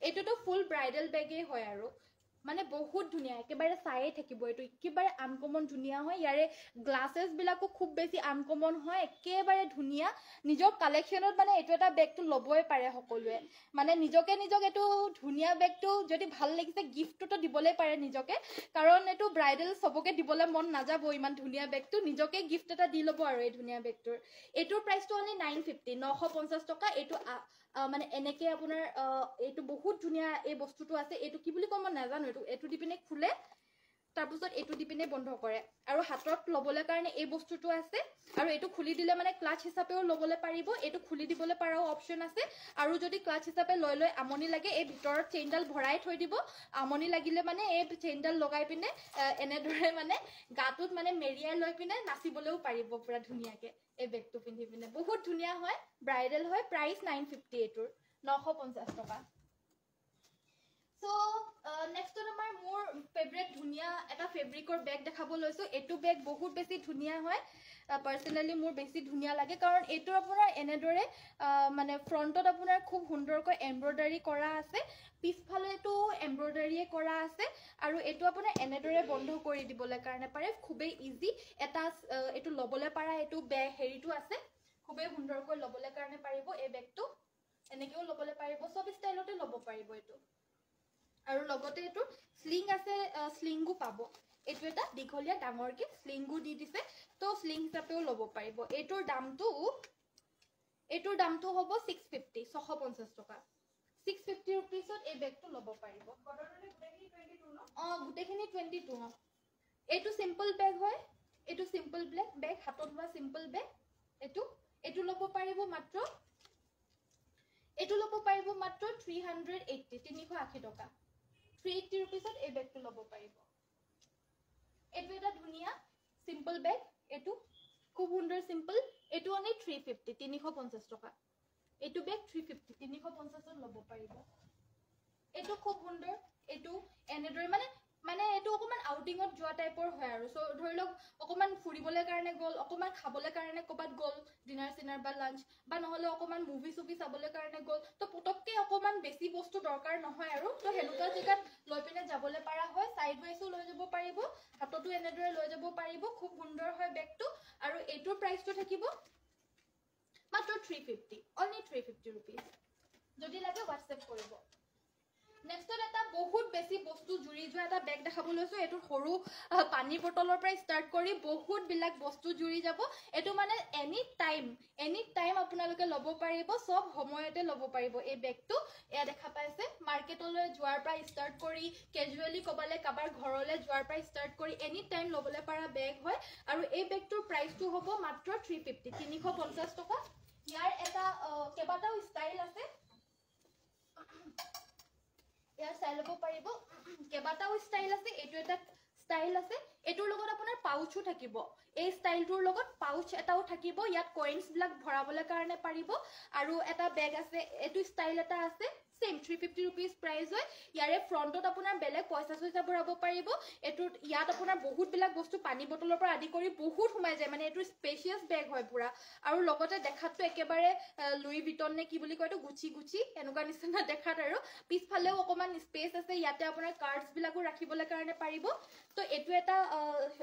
এটোটো ফুল ব্ৰাইডাল বেগে হয় আৰু মানে বহুত ধুনিয়া একেবাৰে চাইয়ে থাকিব এটো একেবাৰে আনকমন ধুনিয়া হয় ইয়াৰে গ্লাसेस বিলাকো খুব বেছি আনকমন হয় একেবাৰে ধুনিয়া নিজৰ কালেকশনত মানে এটো এটা বেগটো লবই পাৰে সকলোৱে মানে নিজকে এটো ধুনিয়া বেগটো যদি ভাল লাগিছে গিফটটো দিবলে পাৰে নিজকে কাৰণ এটো ব্ৰাইডাল সবকে দিবলে মন নাযাব ইমান ধুনিয়া বেগটো নিজকে গিফট এটা দি লব আৰু এই ধুনিয়া বেগটোৰ এটোৰ প্ৰাইসটো অনলি 950 950 টকা এটো মানে এনেকে আপোনাৰ এটো বহুত ধুনিয়া এই বস্তুটো আছে এটো কি বুলি কম নাজানো এটো দি পিনে খুলে তাৰপিছত এটো দি পিনে বন্ধ কৰে আৰু হাতত লবলে কাৰণে এই বস্তুটো আছে আৰু এটো খুলি দিলে মানে ক্লাচ হিচাপেও লবলে পাৰিব এটো খুলি দিবলে পাৰাও অপচন আছে আৰু যদি ক্লাচ হিচাপে লৈ আমনি লাগে এই ভিতৰত চেইনডাল ভৰাই থৈ দিব আমনি লাগিলে মানে এই চেইনডাল লগাই পিনে এনেদৰে মানে গাটোত মানে মেৰিয়াই লৈ পিনে নাচিবলেও পাৰিব পুৰা ধুনিয়াকে এই বেগটো পিন্ধি পিনে বহুত ধুনিয়া হয় ব্ৰাইডাল হয় প্ৰাইস 950 এটোৰ 950 টকা সো নেক্সট আমাৰ মোৰ ফেভাৰিট ধুনিয়া এটা ফেব্ৰিকৰ বেগ দেখাব লৈছো এটো বেগ বহুত বেছি ধুনিয়া হয় পাৰ্সোনালি মোৰ বেছি ধুনিয়া লাগে কাৰণ এটো আপোনাৰ এনেদৰে মানে ফ্ৰন্টত আপোনাৰ খুব সুন্দৰকৈ এমব্ৰয়ডাৰী কৰা আছে পিছফালে এটো এমব্ৰয়ডাৰীয়ে কৰা আছে আৰু এটো আপোনাৰ এনেদৰে বন্ধ কৰি দিবলে কাৰণে পাৰে খুবেই ইজি এটা এটো লবলে পাৰা এটো বেগ হেৰিটো আছে খুবেই সুন্দৰকৈ লবলে কাৰণে পাৰিব এই বেগটো এনেকেও লবলে পাৰিব সব ষ্টাইলতে লব পাৰিব এটো আৰু লগতে এটো স্লিং আছে স্লিংগু পাব এটো এটা দীঘলীয়া ডাঙৰকে স্লিংগু দি দিছে তো স্লিং হিচাপেও লব পাৰিব এটোৰ দামটো হ'ব 650 650 টকা 650 रुपीसত এই বেগটো লব পাৰিব গুটেখিনি 22 এটো সিম্পল বেগ হয় এটো সিম্পল বেগ হাতত লোৱা সিম্পল বেগ এটো লব পাৰিব মাত্ৰ 380 380 টকা 380 रुपीसত এই বেগটো লব পাৰিব এটো এটা ধুনিয়া সিম্পল বেগ এটো খুব সুন্দৰ সিম্পল এটো অনলি 350 350 টকা এটো বেগ 350 350 লব পাৰিব এটো খুব সুন্দৰ এটো এনেদৰে মানে এটো অকমান আউটিংত যোৱা টাইপৰ হয় আৰু সো ধৰি লওক অকমান ফুৰিবলে কাৰণে গল অকমান খাবলে কাৰণে কবাত গল ডিনাৰ বা লাঞ্চ বা নহলে অকমান মুভি সুভি চাবলে কাৰণে গল তো পটককে অকমান বেছি বস্তু দৰকাৰ নহয় আৰু তো হেলুকা জেগাত লৈ পিনে যাবলে পাৰা হয় সাইড ওয়াইসও লৈ যাব পাৰিব হাতটো এনেদৰে লৈ যাব পাৰিব খুব সুন্দৰ হয় বেগটো আৰু এটোৰ প্ৰাইসটো থাকিব মাত্ৰ 350 only 350 rupees যদি লাগে WhatsApp কৰিব নেক্সট এটা বহুত বেছি বস্তু জুৰি যোৱা এটা বেগ দেখাব লৈছো এটো সৰু পানী বটলৰ পৰা স্টাৰ্ট কৰি বহুত বিলাক বস্তু জুৰি যাব এটো মানে এনি টাইম আপোনালোকে লব পাৰিব সব সময়তে লব পাৰিব এই বেগটো এয়া দেখা পাইছে মাৰ্কেটলৈ যোৱাৰ পৰা স্টাৰ্ট কৰি ক্যাজুয়ালি কবালে কাবাৰ ঘৰলৈ যোৱাৰ পৰা স্টাৰ্ট কৰি এনি টাইম লবলে পাৰা বেগ হয় আৰু এই বেগটোৰ প্ৰাইসটো হ'ব মাত্ৰ 350 350 টকা ইয়াৰ এটা কেবাটাও ষ্টাইল আছে ইয়াৰ স্টাইল লব পাৰিব কেবাটাও ষ্টাইল আছে এটো এটা ষ্টাইল আছে এটোৰ লগত আপোনাৰ পাউচও থাকিব এই ষ্টাইলটোৰ লগত পাউচ এটাও থাকিব ইয়াত কইনস বিলাক ভৰাবলে কাৰণে পাৰিব আৰু এটা বেগ আছে এটো ষ্টাইল এটা আছে সেম 350 रुपीस প্ৰাইস হয় ইয়াৰে ফ্ৰন্টত আপোনাৰ বেলেগ পইচা চইচা ভৰাব পাৰিব এটো ইয়াত আপোনাৰ বহুত বিলাক বস্তু পানী বটলৰ পৰা আদি কৰি বহুত সোমাই যায় মানে এটো স্পেচিয়াস বেগ হয় পুৰা আৰু লগতে দেখাতটো একেবাৰে লুই ভিটন নে কি বুলি কয়টো গুচি এনেকুৱা নিচিনা দেখাত আৰু পিছফালেও অকমান স্পেস আছে ইয়াতে আপোনাৰ কাৰ্ডছ বিলাকো ৰাখিবলৈ কাৰণে পাৰিব তো এটো এটা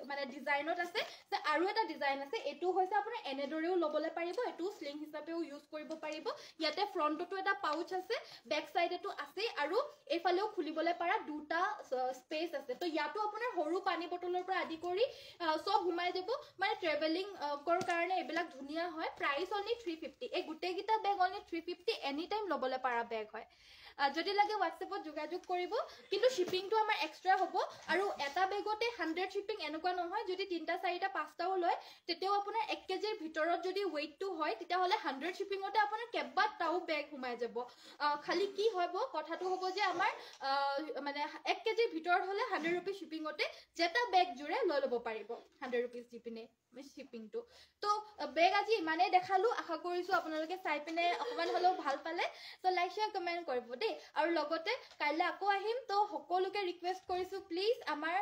মানে ডিজাইনত আছে যে আৰু এটা ডিজাইন আছে এটো হৈছে আপোনাৰ এনেদৰেও লবলৈ পাৰিব এটো স্লিং হিচাপেও ইউজ কৰিব পাৰিব ইয়াতে ফ্ৰন্টটো এটা পাউচ আছে বেক সাইডেটো আছে আৰু এফালেও খুলিবলৈ পাৰা দুটা স্পেস আছে তো ইয়াতো আপোনাৰ সৰু পানী বটলৰ পৰা আদি কৰি সব ঘুমাই যাব মানে ট্ৰেভেলিং কৰ কাৰণে এবিলাক ধুনিয়া হয় প্ৰাইস অনলি 350 এই গুটে গিটা বেগ অনলি 350 এনি টাইম লবলৈ পাৰা বেগ হয় যদি লাগে WhatsAppত যোগাযোগ কৰিব কিন্তু শিপিংটো আমাৰ এক্সট্ৰা হ'ব আৰু এটা বেগতে 100 শিপিং এনেকুৱা নহয় যদি 3টা 4টা 5টাও লয় তেতিয়াও আপোনাৰ 1 কেজিৰ ভিতৰত যদি ওয়েটটো হয় তেতিয়া হলে 100 শিপিংতে আপোনাৰ কেবাটাও বেগ ঘুমাই যাব খালি কি হ'ব কথাটো হ'ব যে আমাৰ মানে 1 কেজিৰ ভিতৰত হলে 100 रुपीस শিপিংতে যেটা বেগ জুৰে লৈ লব পাৰিব 100 रुपीस দি পিনে শিপিংটো তো বেগ আজি মানে দেখালো আশা কৰিছো আপোনালোকে চাই পিনে অকমান হলেও ভাল পালে তো লাইক শেয়াৰ কমেন্ট কৰিব দেই আৰু লগতে কাইলে আকৌ আহিম তো সকলোকে ৰিকুৱেষ্ট কৰিছো প্লিজ আমাৰ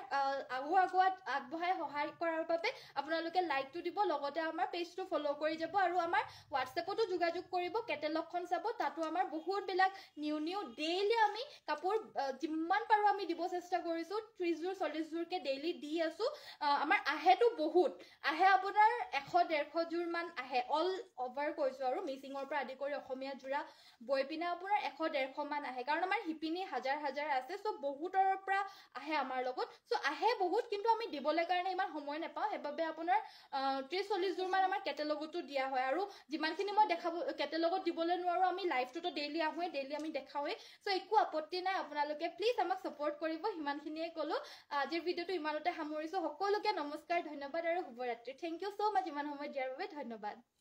আগত আগবঢ়াই সহায় কৰাৰ বাবে আপোনালোকে লাইকটো দিব লগতে আমাৰ পেজটো ফলো কৰি যাব আৰু আমাৰ WhatsAppতো যোগাযোগ কৰিব কেটেলগখন চাব তাতো আমাৰ বহুত বিলাক নিউ ডেইলি আমি কাপোৰ যিমান পাৰো আমি দিব চেষ্টা কৰিছো 30 জোৰ 40 জোৰকে ডেইলি দি আছো আমাৰ আহেটো বহুত আহে আপোনাৰ 100-150 জোৰ মান আহে অল ওভাৰ কৈছো আৰু মিচিংৰ পৰা আদি কৰি অসমীয়া জোৰা বৈ পিনে আপোনাৰ 100-150 মান আহে কাৰণ আমাৰ হিপিনি হাজাৰ আছে সো বহুতৰ পৰা আহে আমাৰ লগত সো আহে বহুত কিন্তু আমি দিবলৈ কাৰণে ইমান সময় নাপাও হেবাবে আপোনাৰ 30-40 জোৰ মান আমাৰ কেটেলগতো দিয়া হয় আৰু যিমানখিনি মই দেখাব কেটেলগত দিবলৈ নোৱাৰো আমি লাইভটো ডেইলি আহুৱে ডেইলি আমি দেখাওৱে সো একো আপত্তি নাই আপোনালোকে প্লিজ আমাক সাপোৰ্ট কৰিব হিমানখিনিয়ে কলো আজিৰ ভিডিওটো ইমানতে সামৰিছো সকলোকে নমস্কাৰ ধন্যবাদ আৰু শুভৰাত্ৰি থ্যাংক ইউ সো মাচ ইমান সময় দিয়াৰ বাবে ধন্যবাদ